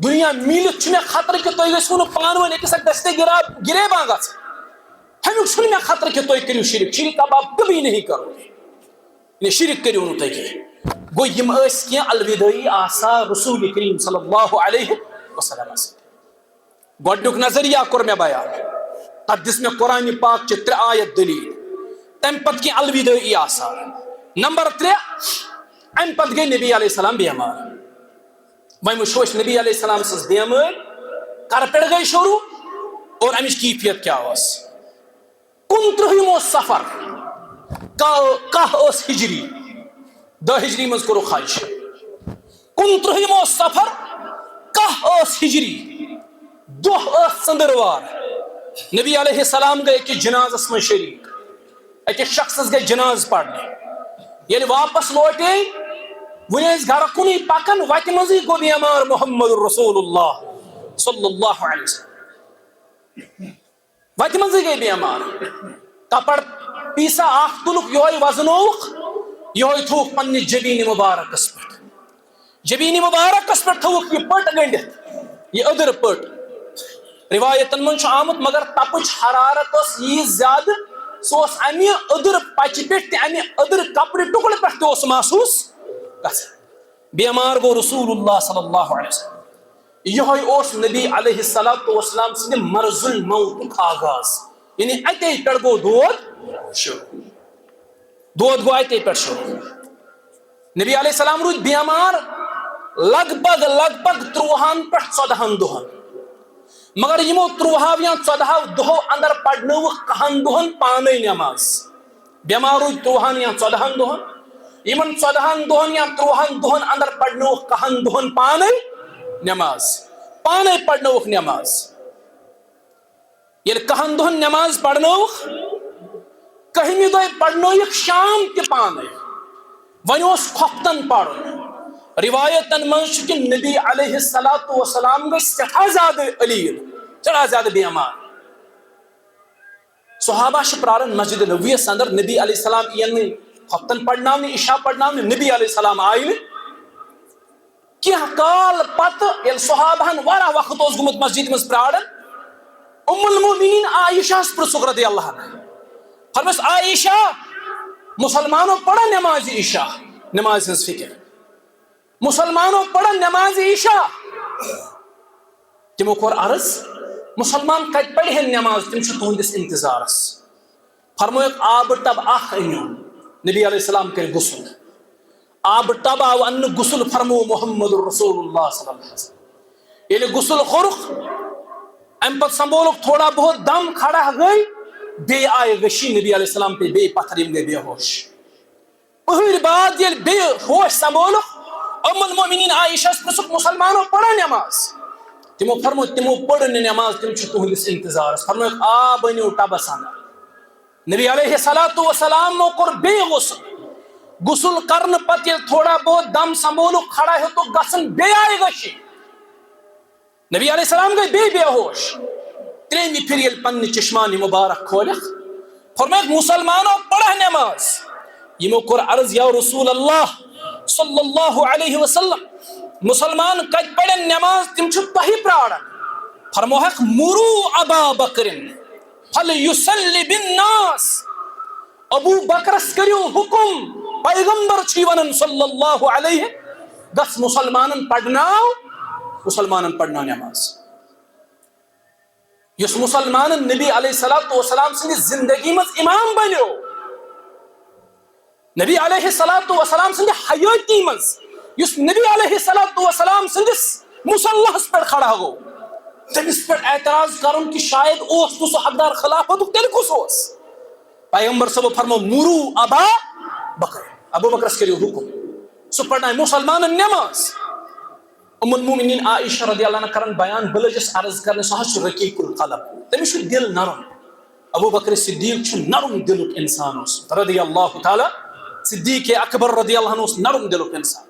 دنیا میلِتھ چھُ مےٚ خطرٕ کہ تُہۍ گژھِو نہٕ پانہٕ ؤنۍ أکِس اکھ دستے گریباں گژھٕنۍ ہمیُک چھُنہٕ مےٚ خطرٕ کہ تُہۍ کٔرِو شرک شرک اب آپ کبھی نہیں کرو گے شرک کٔرِو نہٕ تُہۍ کینٛہہ گو یم اس کی الوداعی آثار رسول کریم صلی اللہ علیہ وسلم گۄڈنیُک نظریہ کور میں بیان تتھ دس میں قرآن پاک چہ 3 آیت دلیل تم پتہ کی الوداعی آثار نمبر 3 ام پتہ گئی نبی علیہ السلام بیمار وۄنۍ وٕچھو أسۍ نبی علیہ السلام سٕنٛز بیمٲرۍ کَرٕ پٮ۪ٹھ گٔے شروٗع اور اَمِچ کیفیت کیٛاہ ٲس 29 سفر کاہ ٲس ہجری 10 ہجری منٛز کوٚرُکھ حج 29 سفر کاہ ٲس ہجری دۄہ ٲس ژٔنٛدٕروار نبی علیہ السلام گٔے أکِس جنازس منٛز شریٖک أکِس شخصس گٔے جناز پرنہِ ییٚلہِ واپس لوٹے وۄنۍ ٲسۍ گرٕ کُنُے پکان وتہِ منٛزٕے گوٚو بیمار محمد رسول اللہ صلی اللہ علیہ وسلم وتہِ منٛزٕے گٔے بیمار کپر پیٖسا اکھ تُلُکھ یِہوے وزنووُکھ یِہوے تھووُکھ پننہِ جبیٖنہِ مُبارکس پٮ۪ٹھ جبیٖنہِ مُبارکس پٮ۪ٹھ تھووُکھ یہِ پٔٹ گٔنڈِتھ یہِ أدٕر پٔٹ روایتن منٛز چھُ آمُت مگر تپٕچ حرارت ٲس ییٖژ زیادٕ سُہ اوس امہِ أدٕر پچہِ پٮ۪ٹھ تہِ امہِ أدٕر کپرِ ٹُکڑٕ پٮ۪ٹھ تہِ اوس محسوٗس گژھان بیمار گوٚو رسول اللہ صلی اللہ علیہ وسلم یِہوے اوس نبی علیہ الصلوۃ والسلام سٕنٛدِ مرض الموتُک آغاز یعنی اتے پٮ۪ٹھ گوٚو دود شروع دود گوٚو اتے پٮ۪ٹھ شروع نبی علیہ السلام روٗدۍ بیمار لگ بگ 13 پٮ۪ٹھ 14 دۄہن مگر یِمو 13 یا 14 دۄہو اندر پرنٲوٕکھ 10 دۄہن پانے نٮ۪ماز بیمار روٗدۍ 13 یا 14 دۄہن یِمن 14 دۄہن یا 13 دۄہن اندر پرنٲوٕکھ 10 دۄہن پانے نٮ۪ماز پانے پرنٲوٕکھ نٮ۪ماز ییٚلہِ 10 دۄہن نٮ۪ماز پرنٲوٕکھ 11مہِ دۄہ پرنٲیِکھ شام تہِ پانے وۄنۍ اوس کھۄفتن پرُن روایتن منٛز چھُ کہِ نبی علیہ الصلوۃ والسلام گٔے سٮ۪ٹھاہ زیادٕ علیٖل سٮ۪ٹھاہ زیادٕ بیمار صحابہ چھِ پراران مسجد نبویس اندر نبی علیہ السلام یِن نہٕ کھۄفتن پرناونہِ عشاء پرناونہِ نبی علیہ السلام آیہِ نہٕ کینٛہہ کال پتہٕ ییٚلہِ صحابہن واریاہ وقت اوس گوٚمُت مسجد منٛز پراران المومنین عائشہس پرژھُکھ رضی اللہ عنہا فرمس عائشہ مسلمانوں پڑا نماز عشاء نماز ہنٛز فکر مسلمانوں پڑا نماز عشاء تمو کوٚر عرض مسلمان کتہِ پرِہن نماز تِم چھِ تُہنٛدِس انتظارس فرمٲیُکھ آبہٕ ٹب اکھ أنِو نبی علیہ السلام کٔرۍ غسل آبہٕ ٹب آو اننہٕ غسل فرموو محمد رسول اللہ صلی اللہ علیہ وسلم ییٚلہِ غسل کوٚرُکھ امہِ پتہٕ سنبھولُکھ تھوڑا بہت دم کھڑا گٔے بیٚیہِ آیہِ غشی نبی علیہ السلام پے بیٚیہِ پتھر یِم گٔے بے ہوش پٔہٕرۍ بعد ییٚلہِ بیٚیہِ ہوش سنبھولُکھ المومنین عائشہس پرژھُکھ مسلمانوں پڑا نماز تمو فرمو تمو پٔر نہٕ نماز تِم چھِ تُہنٛدِس انتظارس فرمٲیُکھ آب أنِو ٹبس اندر نبی علیہ الصلوۃ والسلامو کوٚر بیٚیہِ غسل کرنہٕ پتہٕ ییٚلہِ تھوڑا بہت دم سنبھولُکھ کھڑا ہیوٚتُکھ گژھُن بیٚیہِ آیہِ غشی نبی علیہ السلام گٔے بیٚیہِ بے ہوش 3مہِ پھِرِ ییٚلہِ پننہِ چشمانہِ مُبارک کھولکھ فرمٲیُکھ مسلمانوں پڑا نماز یِمو کوٚر عرض یا رسول اللہ صلی اللہ علیہ وسلم مسلمان کتہِ پرن نماز تِم چھِ تۄہہِ پراران فرموہکھ مرو ابا بکرن فلیصلی بالناس ابو بکرس کٔرِو حُکم پیغمبر چھُ ونان صلی اللہ علیہ گژھ مسلمانن پرناو نماز یُس مسلمانن نبی علیہ الصلوۃ والسلام سٕنٛدِ زندگی منٛز امام بنیو نبی علیہ الصلوۃ والسلام سٕنٛدِ حیٲتی منٛز یُس نبی علیہ الصلوۃ والسلام سٕنٛدِس مُصلحس پٮ۪ٹھ کھڑا گوٚو تٔمِس پٮ۪ٹھ اعتراض کرُن کہِ شاید اوس نہٕ سُہ حقدار خلافَتُک تیٚلہِ کُس اوس پیغمبر صٲبو فرمو مرو ابا بکر ابو بکرس کٔرِو حُکم سُہ پرنایہِ مسلمانن نماز المومنین عائشہ رضی اللہ عنہ کرن بیان بہٕ لٔجِس عرض کرنہِ سُہ حظ چھُ رقیق القلب تٔمِس چھُ دل نرم ابو بکر صدیق چھُ نرم دلُک انسان اوس رضی اللہ تعالیٰ صدیق اکبر رضی اللہ عنہ اوس نرم دلُک انسان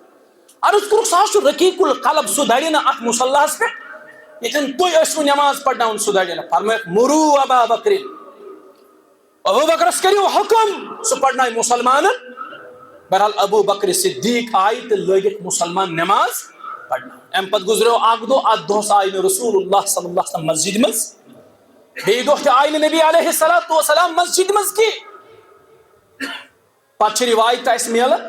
عرض کوٚرُکھ سُہ حظ چھُ رقیق القلب سُہ دَرِ نہٕ اتھ مُصلحس پٮ۪ٹھ ییٚتٮ۪ن تُہۍ ٲسوٕ نماز پرناوان سُہ دَرِ نہٕ فرمٲیکھ مرو ابا بکرن ابو بکرس کٔرِو حُکم سُہ پرنایہِ مسلمانن بہرحال ابو بکر صدیق آیہِ تہٕ لٲگِکھ مسلمان نماز پرناوٕنۍ امہِ پتہٕ گُزریو اکھ دۄہ اتھ دۄہس آیہِ نہٕ رسول اللہ صلی اللہ علیہ وسلم مسجد منٛز بیٚیہِ دۄہ تہِ آیہِ نہٕ نبی علیہ الصلوۃ والسلام مسجد منٛز کینٛہہ پتہٕ چھِ رِوایت اسہِ میلان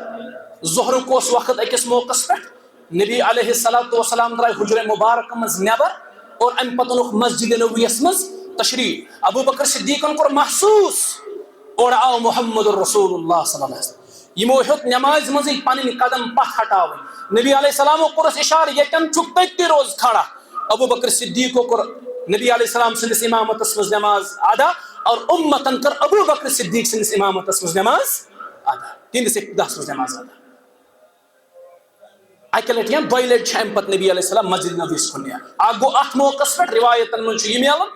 ظہرُک اوس وقت أکِس موقعس پٮ۪ٹھ نبی علیہ الصلوۃ والسلام درٛاے حُجرِ مُبارکہ منٛز نٮ۪بر اور امہِ پتہٕ اوٚنُکھ مسجد نبویَس منٛز تشریٖف ابو بکر صدیقن کوٚر محسوٗس اورٕ آو محمد رسول اللہ صلی اللہ علیہ وسلم یِمو ہیوٚت نمازِ منٛزٕے پنٕنۍ قدم پتھ ہٹاوٕنۍ نبی علیہ السلام کورس اشار یتن چک تتی روز کھڑا. ابو بکر صدیق کو نبی علیہ السلام سندس امامت مز نماز ادا اور امتن کر ابو بکر صدیق سندس امامت مز نماز ادا تہندس اقتداس مز نماز ادا. اکہ لٹہ یا دۄیہِ لٹہِ چھِ امہِ پتہٕ نبی علیہ السلام مسجد نبویس کُن نیران. اکھ گوٚو اتھ موقعس پٮ۪ٹھ روایتن منٛز چھُ یہِ میلان.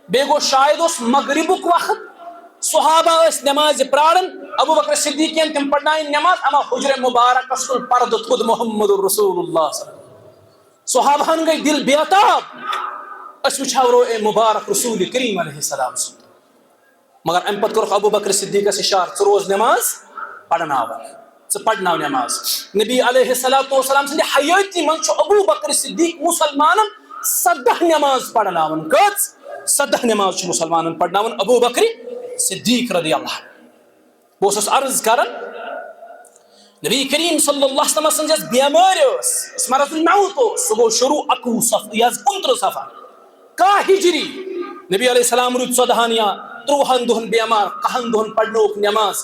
بیٚیہِ گوٚو شاید اوس مغربُک وقت صحابہ ٲسۍ نمازِ پراران ابو بکر صدیق ین تِم پرنایِن نماز اما حجر مبارکس کُن پردٕ تھوٚد محمد رسول اللہ صلی اللہ علیہ وسلم. صحابہن گٔے دل بےتاب أسۍ وٕچھو رو اے مبارک رسول کریم علیہ السلام سُنٛد. مگر امہِ پتہٕ کوٚرُکھ ابو بکر صدیقس اشار ژٕ روز نماز پرناوان ژٕ پرناو نماز. نبی علیہ السلام سٕنٛدِ حیٲتی منٛز چھُ ابو بکر صدیق مسلمانن 17 نماز پرناوان. کٔژ 17 نماز چھُ مسلمانن پرناوان ابو بکر صدیق رضی اللہ. بہٕ اوسُس عرض کران نبی کریم صلی اللہ علیہ وسلم سٕنٛز یۄس بٮ۪مٲرۍ ٲس مرض الموت اوس سُہ گوٚو شروع 19 صفر کاہ ہجری. نبی علیہ السلام روٗدۍ 14 یا 13 دۄہن بٮ۪مار. 10 دۄہن پرنووُکھ نماز.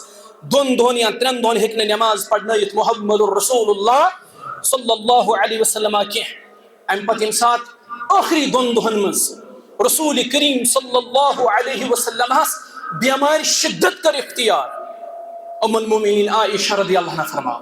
2 دۄہن یا 3 دۄہن ہیٚکہِ نہٕ نماز پرنٲیِتھ محمد رسول اللہ صلی اللہ علیہ وسلم کینٛہہ. امہِ پتہٕ ییٚمہِ ساتہٕ ٲخری 2 دۄہن منٛز رسول کریم صلی اللہ علیہ وسلمس بٮ۪مارِ شدت کر اختیار. ام المؤمنین عائشہ رضی اللہ عنہا فرماو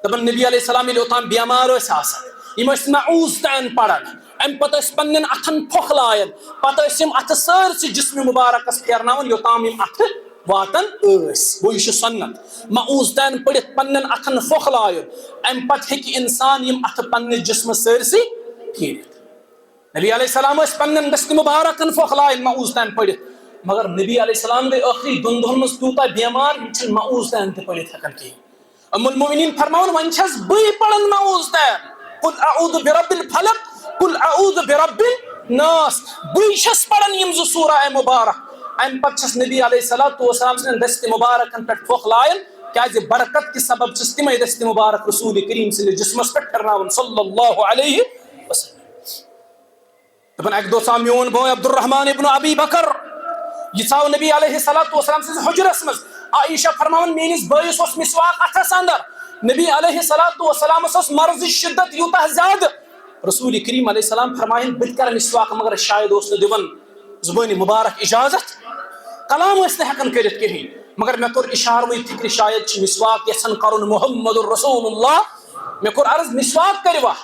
دپان نبی علیہ السلام ییٚلہِ اوٚتام بٮ۪مار ٲسۍ آسان یِم ٲسۍ معوٗذ تام پران. امہِ پتہٕ ٲسۍ پننٮ۪ن اتھن پھۄکھلاین پتہٕ ٲسۍ یِم اتھٕ سٲرسٕے جسمِ مبارکس پھیرناوان یوٚتام یِم اتھٕ واتان ٲسۍ. گوٚو یہِ چھُ سنت معوٗذ تام پٔرِتھ پننٮ۪ن اتھن پھۄکھلایُن. امہِ پتہٕ ہیٚکہِ انسان یِم اتھٕ پننِس جسمس سٲرسٕے پھیرِتھ. نبی علیہ السلام ٲسۍ پننٮ۪ن دستہِ مبارکن پھۄکھلایان معوٗذ تام پٔرِتھ. مگر نبی علیہ السلام گٔے ٲخری 2 دۄہن منٛز تیوٗتاہ بٮ۪مار یِم چھِنہٕ معوٗذ تام تہِ پٔرِتھ ہٮ۪کان کِہینۍ. ام المؤمنین فرماوان وۄنۍ چھس بٕے پران معوٗذ تام قل اعوذ برب الفلق قل اعوذ برب الناس. بٕے چھس پران یِم 2 سورہ مبارک. امہِ پتہٕ چھس نبی علیہ السلام سٕنٛدٮ۪ن دستہِ مبارکن پٮ۪ٹھ پھۄکھلایان کیازِ برکت کہِ سبب چھس تِمے دستہِ مبارک رسول کریم سٕنٛدِس جسمس پٮ۪ٹھ پھِرناوان صلی اللہ علیہ وسلم. دپان اکہِ دۄہ ژاو میون بوے عبدالرحمان ابن ابی بکر یہ ژاو نبی علیہ السلام سٕنٛدِس حجرس منٛز. عائشہ فرماوان میٲنِس بٲیِس اوس مسواک اتھس اندر. نبی علیہ السلامس اوس مرضٕچ شدت یوٗتاہ زیادٕ رسول کریم علیہ السلام فرماین بہٕ تہِ کرٕ مسواک مگر شاید اوس نہٕ دِوان زُبٲنہِ مبارک اجازت. کلام ٲسۍ نہٕ ہٮ۪کان کٔرِتھ کِہینۍ. مگر مےٚ کوٚر اشارٕ وٕے فکرِ شاید چھِ مسواک یژھان کرُن محمد رسول اللہ. مےٚ کوٚر عرض مسواک کٔرِوا.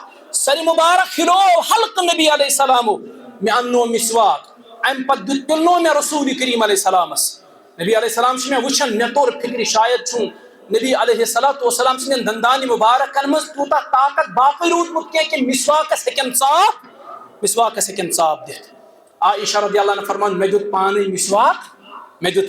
سرِ مبارک ہِلو حلقہٕ نبی علیہ السلامو. مےٚ اننو مسواک. امہِ پتہٕ پِلنو مےٚ رسول کریم علیہ السلامس. نبی علیہ السلام چھُ مےٚ وٕچھان مےٚ توٚر فکرِ شاید چھُنہٕ نبی علیہ السلام سٕنٛدٮ۪ن دندانہِ مبارکن منٛز تیوٗتاہ طاقت باقٕے روٗدمُت کینٛہہ کہِ مسواکس ہٮ۪کن ژاپ دِتھ. عائشہ رضی اللہ عنہ فرمان مےٚ دیُت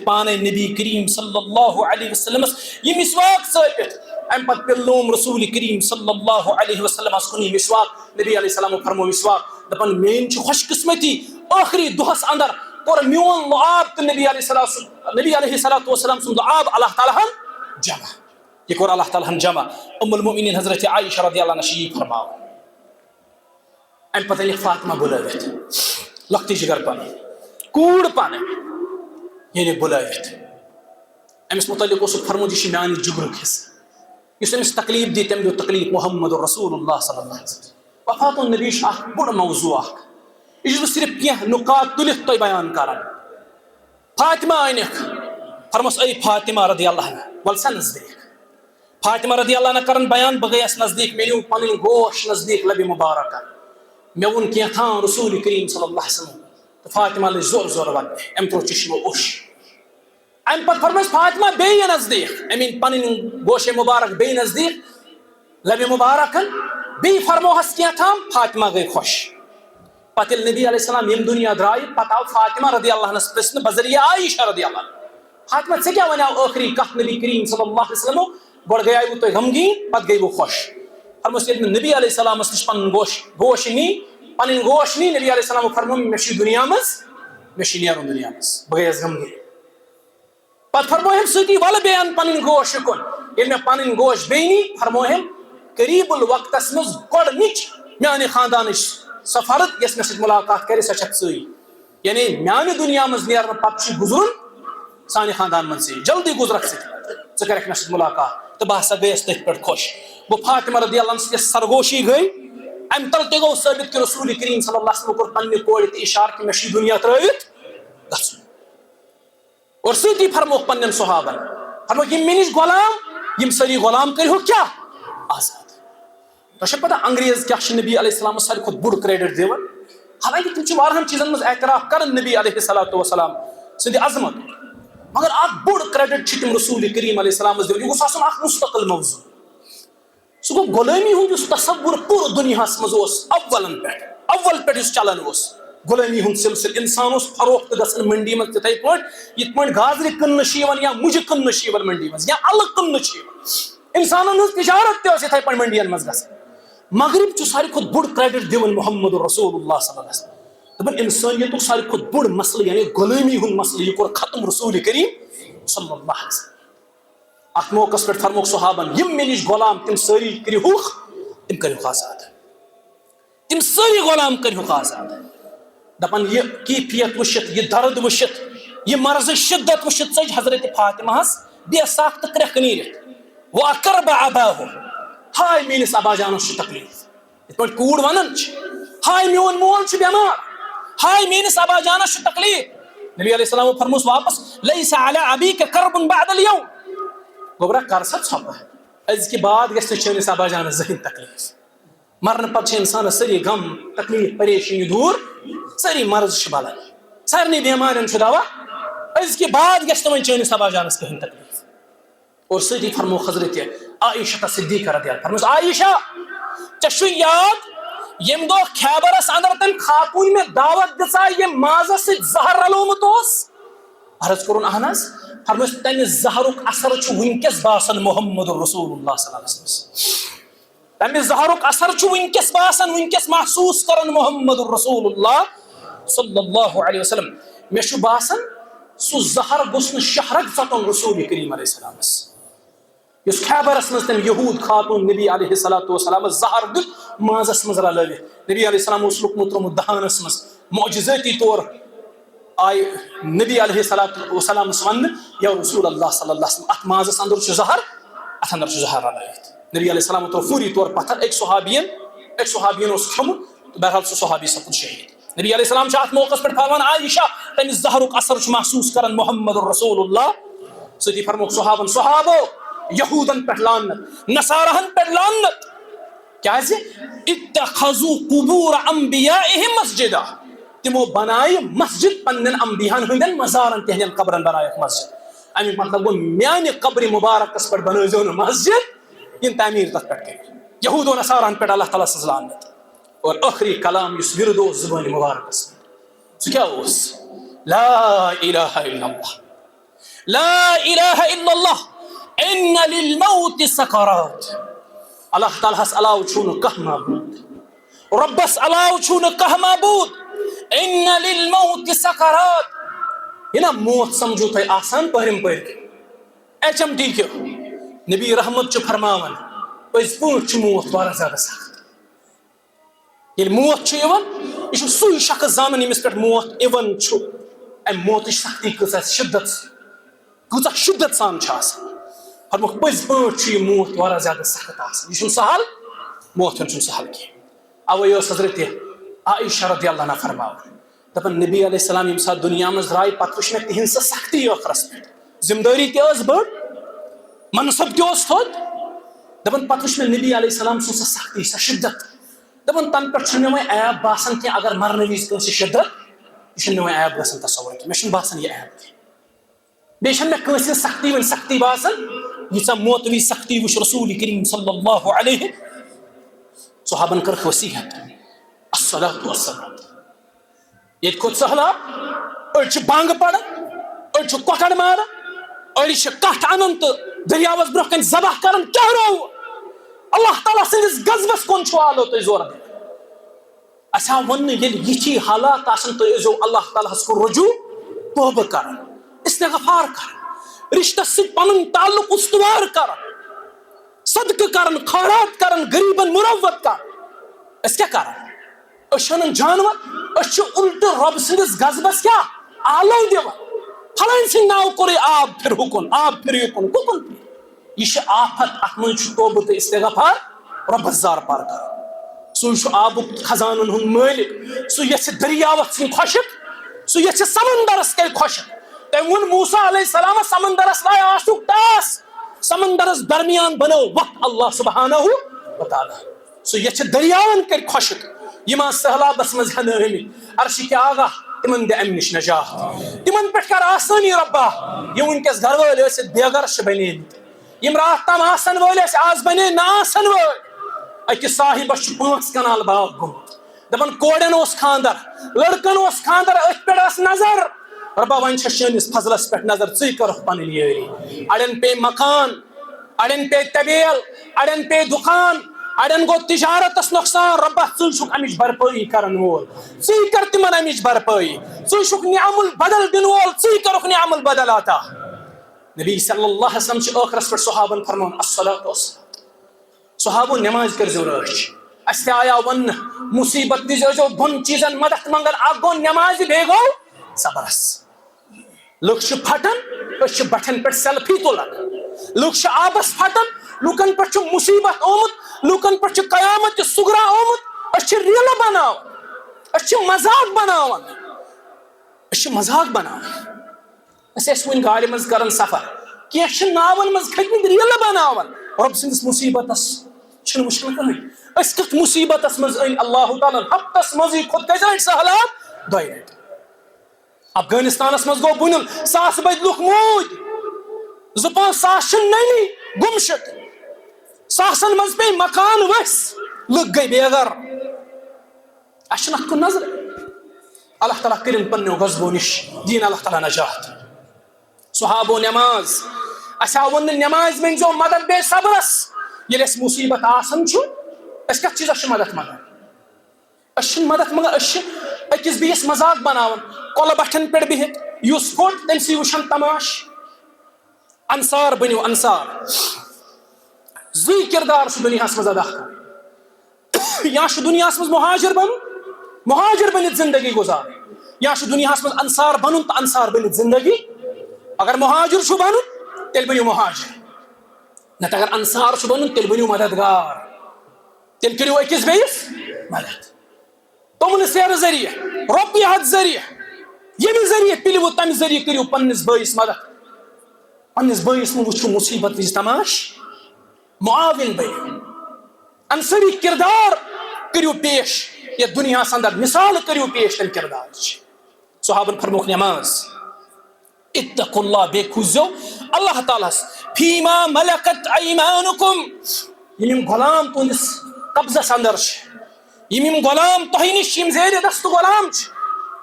پانے نبی کریم صلی اللہ علیہ وسلمس یہ مسواک ژٲپِتھ. امہِ پتہٕ پِلنوم رسول کریم صلی اللہ علیہ وسلمس کُن یہِ مسواک. نبی علیہ السلامو فرمو مسواک دپان میٲنۍ چھِ خوش قسمتی ٲخری دۄہس اندر کوٚر میون لعاب تہٕ نبی علیہ السلام سُنٛد لعاب اللہ تعالیٰ ہن جمع. یہ کوٚر اللہ تعالیٰ ہن جمع. ام المؤمنین حضرت عائشہ رضی اللہ عنہ چھِ یی فرماوان. امہِ پتہٕ أنِکھ فاطمہ بُلٲوِتھ لۄکٹٕے جگر پنٕنۍ کوٗر پنٕنۍ ییٚلہِ بُلٲوِتھ. أمِس متعلق اوسُکھ فرمُت یہِ چھُ میانہِ جُگرُک حصہٕ. یُس أمِس تکلیٖف دی تٔمۍ دیُت تکلیٖف محمد رسول اللہ صلی اللہ علیہ وسلم. وفات النبی چھُ اکھ بوٚڑ موضوع اکھ. یہ چھُس بہٕ صرف کینٛہہ نُقات تُلِتھ تۄہہِ بیان کران. فاطمہ أنِکھ فرمس اے فاطمہ رضی اللہ عنہ ول سا نزدیٖک. فاطمہ رضی اللہ عنہ کران بیان بہٕ گٔیس نزدیٖک مےٚ نیوٗ پنٕنۍ گوش نزدیٖک لبہِ مبارکہ. مےٚ ووٚن کینٛژھا رسول کریم صلی اللہ علیہ وسلم تہٕ فاطمہ لٔج زورٕ زورٕ ودنہِ. أمۍ تروو چشمو اوٚش. امہِ پتہٕ فرمٲیس فاطمہ بیٚیہِ نزدیٖک. أمۍ أنۍ پنٕنۍ گوشے مبارک بیٚیہِ نزدیٖک لبہِ مبارکن. بیٚیہِ فرموہس کینٛژھام فاطمہ گٔے خۄش. پتہٕ ییٚلہِ نبی علیہ السلام ییٚمہِ دُنیا درٛایہِ پتہٕ آو فاطمہ رضی اللہ عنہس پرژھنہٕ بذریعہ عائشہ رضی اللہ عنہ فاطمہ ژےٚ کیٛاہ وَنیٛاو ٲخری کتھ نبی کریم صلی اللہ علیہ وسلمو. گۄڈٕ گٔیاوٕ تُہۍ غمگیٖن پتہٕ گٔیوٕ خۄش. فرموس ییٚلہِ مےٚ نبی علیہ السلامس نِش پنُن گوش نی پنٕنۍ گوش نی نبی علیہ السلامو فرمو مےٚ چھُ دُنیا منٛز مےٚ چھُ نیرُن دُنیا منٛز. بہٕ گٔیس غمگیٖن. پتہٕ فرموہم سۭتی ولہٕ بیٚیہِ ان پنٕنۍ گوش یِکُن. ییٚلہِ مےٚ پنٕنۍ گوش بیٚیہِ نی فرموہم قریٖب الوقتس منٛز گۄڈنِچ میانہِ خاندانٕچ سۄ فرد یۄس مےٚ سۭتۍ مُلاقات کرِ سۄ چھکھ ژٕے. یعنی میانہِ دُنیا منٛز نیرنہٕ پتہٕ چھُ گُزرُن سانہِ خاندان منٛز ژےٚ. جلدی گُزرکھ ژٕ کَرکھ مےٚ سۭتۍ مُلاقات. تو بہ ہسا گیس تھی پہ خوش گو فاطمہ رضی اللہ عنہ سے سرگوشی گئی ام تل تہ گو ثابت کہ رسول کریم صلی اللہ علیہ وسلم کور پنہ کور تہ اشارہ کہ مے دنیا ترٲوِتھ گژھُن اور سۭتی فرموکھ پنن صحابن فرموکھ یم مے نش غلام یم ساری غلام کرہوکھ کیا آزاد تہ پتہ انگریز کیا نبی علیہ السلام ساروی کھت بوڑ کریڈٹ دِوان حالانکہ تم واریاہن چیزن مز اعتراف کرن نبی علیہ الصلوۃ والسلام سند عظمت مگر اخ بوڑ کریڈٹ تم رسول کریم علیہ السلام دِوان یہ گوٚژھ آسُن اخ مستقل موضوع سہ گو غلامی ہند تصور پور دنیا مز اول پہ چلان غلامی ہند سلسل انسان فروخت گھن منڈی مز تتھے پہ گازر کن یا مجھ کن منڈی مز یا الگ کن انسان ہز تجارت تتھے پہ منڈین مز گھن مغرب ساروی کھت بوڑ کریڈٹ دِوان محمد رسول اللہ صلی اللہ علیہ وسلم دپان انسانیت ساروی کھت بوڑ مسئلہ یعنی غلامی ہند مسئلہ یہ کور ختم رسول کریم صلی اللہ علیہ وسلم ات موقع پہ فرموکھ صحابن یم مے نش غلام تم ساری کرہوکھ تم کرہوکھ آزاد تم ساری غلام کرہوکھ آزاد دپان یہ کیفیت وشت یہ درد وشت یہ مرض شدت وشت سج حضرت فاطمہ بے ساخت کرکھ نیرت واقرب اباہ ہائے میس ابا جانس تکلیف ات پہ کوڑ ونان ہائے میون مول بیمار ہائے میس ابا جانس تکلیف نبی علیہ السلام فرموس واپس لیس علی ابیک کرب بعد اليوم گوبرا کر سا ژھۄپہٕ أزۍ کہِ بعد گژھِ نہٕ چٲنِس ابا جانس زٕہٕنۍ تکلیف مرنہٕ پتہٕ چھِ انسانس سٲری غم تکلیف پریشٲنی دوٗر سٲری مرض چھِ بلان سارنٕے بٮ۪مارٮ۪ن چھُ دوا أزۍ کہِ بعد گژھِ نہٕ وۄنۍ چٲنِس ابا جانس کٕہٕنۍ تکلیف اور سۭتی فرموکھ حضرت عائشہ صدیقہ رضی اللہ فرموس عائشہ ژےٚ چھُے یاد ییٚمہِ دۄہ خیبرس اندر تٔمۍ خاتوٗنۍ مےٚ دعوت دِژاے ییٚمۍ مازس سۭتۍ زہر رلومُت اوس عرض کوٚرُن اہن حظ فرموس تمہِ زہرُک اثر چھُ وٕنکیٚس باسان محمد رسول اللہ صلی اللہ علیہ وسلم تمہِ زہرُک اثر چھُ وٕنکیٚس باسان وٕنکیٚس محسوٗس کران محمد رسول اللہ صلی اللہ علیہ وسلم مےٚ چھُ باسان سُہ زہر گوٚژھ نہٕ شہرک ژٹُن رسول کریم علیہ السلامس یُس خیبرس منٛز تٔمۍ یہوٗد خاتوٗن نبی علیہ الصلوۃ والسلام زہر دیُت مازس منٛز رلٲوِتھ نبی علیہ السلام اوس لوٚگمُت ترومُت دہانس منٛز معجزٲتی طور آئی نبی علیہ السلام ون یا رسول اللہ صلی اللہ علیہ وسلم ات مازس اندر زہر ات اندر زہر رلٲوِتھ نبی علیہ السلام ترو فوری طور پتھر ایک صحابین اوس کھیوٚمُت بہرحال سُہ صحابی سپُد شہید نبی علیہ السلام ات موقع پہ فرمان عائشہ تمس زہرُک اثر محسوس کران محمد رسول اللہ سۭتی فرموکھ صحابن صحابو یہودن پہ لعنت نصاراہن پہ لعنت کیازِ اتخذوا قبور انبیائہم مسجدا تمو بنائے مسجد پنن انبیاءن ہندین مزارن تہندین قبرن بنائے مسجد امیک مطلب گو میانہ قبر مبارکس پر بنٲیزیو نہٕ مسجد یم تعمیر تتھ پہ کر یہود و نصاراہن پہ اللہ تعالیٰ سٕنٛز لعنت اور ٲخری کلام یُس ورد اوس زبانہِ مبارکس سُہ کیاہ اوس لا الہ الا اللہ لا الہ الا اللہ ان للموت سکرات اللہ تعالیٰ ہس علاوہ چھُنہٕ کانٛہہ معبوٗد رۄبس علاوہ چھُنہٕ کانٛہہ معبوٗد ان للموت سکرات یہ نا موت سمجھو تھے آسان پہرم پہر کے ایچ ایم ٹی کے نبی رحمت چھ فرماون پز پٲٹھۍ چھُ موت واریاہ زیادٕ سخت ییٚلہِ موت چھُ یِوان یہِ چھُ سُے شخص زانان ییٚمِس پٮ۪ٹھ موت یِوان چھُ امہِ موتٕچ سختی کۭژاہ شدت سان چھِ آسان فرموکھ پٔزۍ پٲٹھۍ چھُ یہِ موت واریاہ زیادٕ سخت آسان یہِ چھُنہٕ سہل موت چھُنہٕ سہل کینٛہہ اوے ٲس حضرت عائشہ رضی اللہ عنہ فرماون دپان نبی علیہ السلام ییٚمہِ ساتہٕ دُنیا منٛز درٛاے پتہٕ وٕچھ مےٚ تِہنٛز سۄ سختی ٲخرس پٮ۪ٹھ ذمہٕ دٲری تہِ ٲس بٔڑ منصب تہِ اوس تھوٚد دپان پتہٕ وٕچھ مےٚ نبی علیہ السلام سٕنٛز سۄ سختی سۄ شدت دپان تنہٕ پٮ۪ٹھ چھُنہٕ مےٚ وۄنۍ عیب باسان کینٛہہ اگر مرنہٕ وِزِ کٲنٛسہِ شدت یہِ چھُنہٕ مےٚ وۄنۍ عیب گژھان تصور کینٛہہ مےٚ چھُنہٕ باسان یہِ عیب کینٛہہ بیٚیہِ چھنہٕ مےٚ کٲنٛسہِ ہٕنٛز سختی وۄنۍ سختی باسان ییٖژاہ موتہٕ وِزِ سختی وٕچھ رسول کریم صلی اللہ علیہ صحابن کٔرٕکھ وصیت الصلاۃ والسلام ییٚتہِ کھوٚت سہلاب أڑۍ چھِ بانٛگہٕ پران أڑۍ چھِ کۄکر ماران أڑۍ چھِ کٹھ انان تہٕ دریاوس برونٛہہ کنہِ ذبح کران کیاہ روو اللہ تعالیٰ سٕنٛدِس غضبس کُن چھُ آلو تُہۍ زورٕ دِوان اسہِ آو وننہٕ ییٚلہِ یِتھی حالات آسان تُہۍ ٲسۍزیو اللہ تعالیٰ ہس کُن رجوع توبہٕ کران استغفار کران رشتس سۭتۍ پنُن تعلق استوار کران صدقہٕ کران خٲرات کران غریٖبن مُروت کران أسۍ کیاہ کران أسۍ چھِ انان جانور أسۍ چھِ الٹہٕ رۄب سٕنٛدِس غضبس کیاہ آلو دِوان فلٲنۍ سٕنٛدۍ ناو کوٚرُے آب پھِر ہُکُن آب پھِر یُکُن کُکُن یہ آفت ات من توبہ تو استغفار ربس زار پار کر سو آب خزانن ہند مالک سو یھ دریاوت سن خشک سو یھ سمندرس کر خشک تم ون موسیٰ علیہ السلام سمندرس لائے آسک ٹاس سمندرس درمیان بنو وقت اللہ سبحانہ و تعالی سو یھ دریاون کر خشک یما سہلابس مز ہن عرش کے آگاہ تمن دے ام نش نجات تمن پہ کر آسانی ربا یہ ونکس گھر ول بے گھر بنے یم رات تام آسن ول آز بنے نا آسن ول اکس صاحبس 5 کنال باغ گومت دپان کوڑن اس خاندر لڑکن اس خاندر ات پہ نظر ربا ون چنس فضلس پہ نظر ثی کر پن یری اڑن پہ مکان اڑن پہ طویل اڑن پہ دکان اڑن گو تجارتس نقصان ربا ثی امچ بھرپائی کرن وول ثی کر تمن امچ بھرپائی ثی نعم البدل دن وول ثی کرک نعم البدل عطا نبی صلی اللہ علیہ وسلم چھ ٲخرس پہ صحابن فرمان الصلاۃ والسلام صحابو نماز کر ضرورت اس آیا ون مصیبت دو دون چیزن مدد منگن اگ گو نماز بے گو صبرس لوگ پھٹن اس بٹن پہ سیلفی تلان لوگ آبس پھٹن لوکن پہ مصیبت آمت لوکن پہ قیامت سگرا آمت اس ریل بناو اس مذاق بناون اس مذاق بناون اس ون گاڑی مز کرن سفر کی ناون مز کھتمت ریل بناون رب سندس مصیبتس چھن مشکل کہیں اس کت مصیبتس مز این اللہ تعالی ہفتس مزی خود کیسے سہلاب دائی رہت افغانستانس مز گو بنل 100 بد لوک موج زپان 100 ننی گمشت 100 مز پہ مکان وس لگ گئی بے گھر اچھن ات کن نظر اللہ تعالیٰ کرن پنو غضبو نش دین اللہ تعالیٰ نجات صحابو نماز اسا ون نماز من جو مدد بے صبرس یل اس مصیبت آسن چھو اس کت چیز مدد مگر اس مدد مگر اس اکس بیس مذاق بناون کول بٹھن پہ بہت یس پھٹ تم سی وشن تماش انصار بنو انصار زی کردار دنیا مز ادا کر یا دنیا مز مہاجر بن مہاجر بنت زندگی گزار یا دنیا مز انصار بن تو انصار بنت زندگی اگر مہاجر چھو بن تیل بنو مہاجر نت اگر انصار چھو بن تیل بنو مددگار تیل کرو اکس بیس مدد تمن سیر ذریعہ رۄپیہِ ہتھ ذریعہ ییٚمہِ ذریعہ پِلوٕ تمہِ ذریعہ کٔرِو پننس بٲیس مدد پننس بٲیس مہ وٕچھو مصیبت وز تماش معاون بنو انصری کردار کٔرِو پیش یتھ دنیاہس اندر مثال کٔرِو پیش تمہِ کردارٕچ صحابن فرموک نماز اتقوا اللہ بے کھوزو اللہ تعالیٰ فیما ملکت ایمانکم یم غلام تہندس قبضس اندر یم غلام تہ نش زیر دست غلام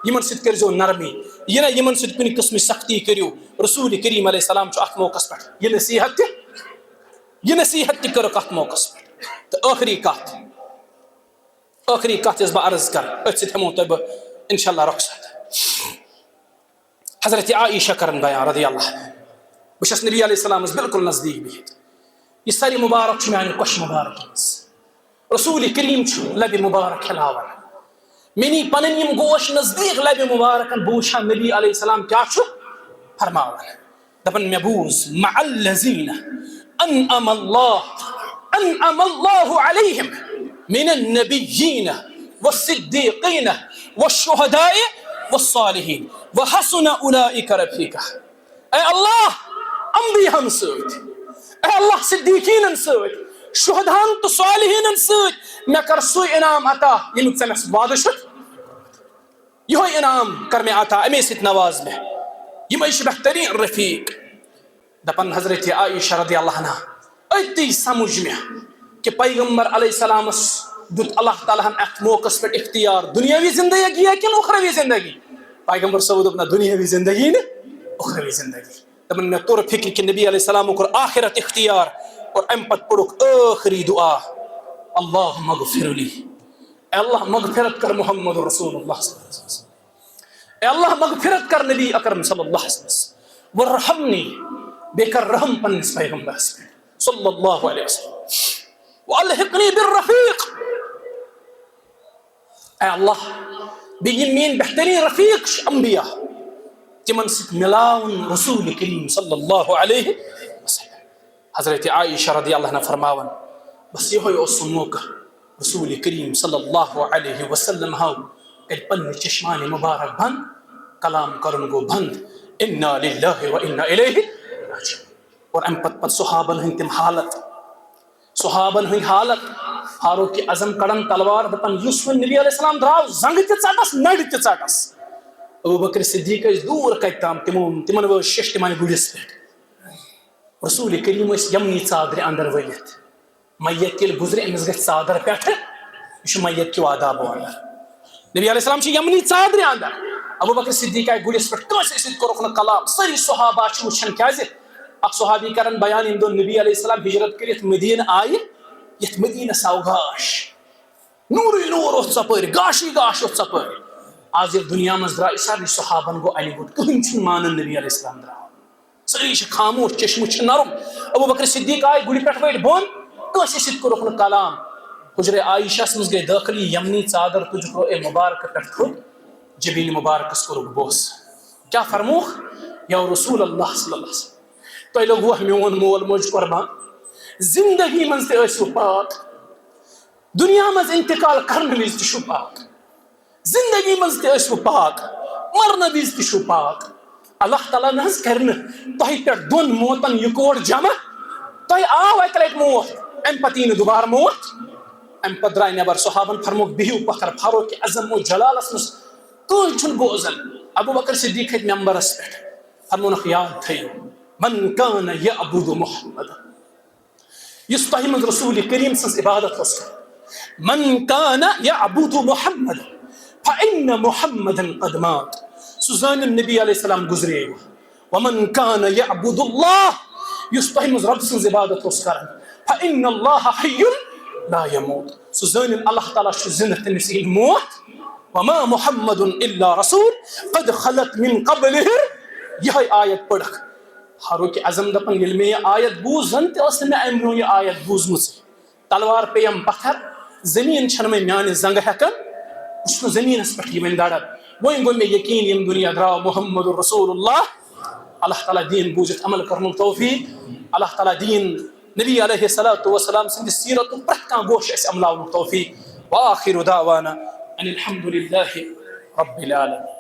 یمن ست کرزو نرمی یہ نہ یمن ست کن قسم سختی کریو رسول کریم علیہ السلام ات موقع پہ یہ نصیحت تہ کرک ات موقع پہ تو آخری کت یس بہ عرض کر ات ست ہمو تہ انشاءاللہ رخصت حضرت عائشہ کرن بیان رضی اللہ عنہ بس نبی علیہ السلام بالکل نزدیک بہت یہ ساری مبارک میان کش مبارک رسول کریم لب مبارک ہلاون منی پنن یم گوش نزدیک لب مبارک بوشا نبی علیہ السلام کیا فرماون دپن مے بوز مع الذین انعم اللہ علیہم من النبیین والصدیقین والشہداء والصالحین وحسن اولئک رفیقا اے اللہ انبیاء ست اے اللہ صدیقین ست شہدان تو صالحین ست میں کر سو انعام عطا یمیک ژے مے وعدہ چھُتھ یہ انعام کر میں عطا امی ست نواز میں یمے چھ بہترین رفیق دپن حضرت عائشہ رضی اللہ عنہ اتی سمجھ میں کہ پیغمبر علیہ السلام دت اللہ تعالیٰ ات موقع پہ اختیار دنیاوی زندگی ہے کہ اخروی زندگی پیغمبر صاحب دپنا دنیاوی زندگی نے اخروی زندگی دپن میں طور فکر کہ نبی علیہ السلام کر آخرت اختیار اور ام پت پڑھک آخری دعا اللہم اغفر لی اے اللہ مغفرت کر محمد رسول اللہ صلی اللہ علیہ وسلم اے اللہ مغفرت کر نبی اکرم صلی اللہ علیہ وسلم ورحمنی بے کر رحم پنس پیغمبر صلی اللہ علیہ وسلم والحقنی بالرفیق اے اللہ بیہ مین بہترین رفیق انبیاء تمن ست ملاون رسول کریم صلی اللہ علیہ وسلم حضرت عائشہ رضی اللہ عنہ فرماون بس یہ موقع رسول کریم صلی اللہ علیہ وسلم ہاو کل پن چشمان مبارک بند کلام کرن گو بند انا للہ و انا الیہ راجعون. اور ام پت صحابن ہن تم صحابن ہن حالت فاروق اعظم کڑن تلوار دپن یس ون نبی علیہ السلام دراو زنگ تہ ژٹس نڑ تہ ژٹس. ابو بکر صدیق دور کت تام تمن و شش تمن گڑس پہ. رسول کریم یمنی ژادر اندر ولت میت یل گزر امس گھ ژادر پہ یہ میت کیو آداب اندر. نبی علیہ السلام یمنی ژادر اندر. ابو بکر صدیق آئی گڑس پہ کنس ست کورک کلام. ساری صحابہ وچھان کیازِ اخ صحابی کرن بیان ام دون نبی علیہ السلام ہجرت کرت مدینہ آئی یت مدینہ سوگاش نوری نور اوت ژپر گاشی گاش اوت ژپر. آز یل دنیا مز درائے سارے صحابن گو علی گوٹ کہین چھ مانن نبی علیہ السلام درا ساری خاموش چشم چھ نرم. ابو بکر صدیق آئی گڑی پہ ول بون کنس ست کورک کلام. حجر عائشہ مز گئی داخلی یمنی ژادر تج کو اے مبارک پہ تھوک جبین مبارکس کورک بوس. کیا فرموخ یا رسول اللہ صلی اللہ علیہ وسلم تہ لوگ میون مول موج قربان زندگی مز تہ پاک دنیا مز انتقال کرنے وز تہ پاک زندگی مز تہ پاک مرنے وز تہ پاک. اللہ تعالیٰ نہ کرن تہ پہ دون موتن یکوٹ جمع. تہ آو اکہ لٹ موت ام پتہ دوبارہ موت. ام پتہ درائے نبر صحابن فرموک بہیو پتھر فاروق اعظم و جلالس مز کہن چھن بوزن. ابو بکر صدیق کھت ممبرس پہ فرمونک یاد تھیو من کان یعبد محمد یس تہ مز رسول کریم سن عبادت اس من کان یعبد محمد فإن محمدا قد مات. سزان نبی علیہ السلام گزرے. ومن کان یعبد اللہ یس تہ مز رب سن عبادت اس کرن فإن اللہ حی لا يموت. سزان اللہ تعالیٰ چھ زندہ تمس موت. وما محمد الا رسول قد خلت من قبله. یہ آیت پڑھک فاروق اعظم دپن یل میں یہ آیت بوز زن تہ اس میں امرو یہ آیت بوزمت تلوار پیم پتھر زمین چھن میں میان زنگ ہکن اس زمینس پہ ون دڑ وین گو میں یقین یم دنیا دراو محمد رسول اللہ. اللہ تعالیٰ دین بوزت عمل کرن توفیق. اللہ تعالیٰ دین نبی علیہ الصلوۃ والسلام سند سیرت پرت کان گوش اس عملاون توفیق. واخر دعوانا ان الحمد للہ رب العالمین.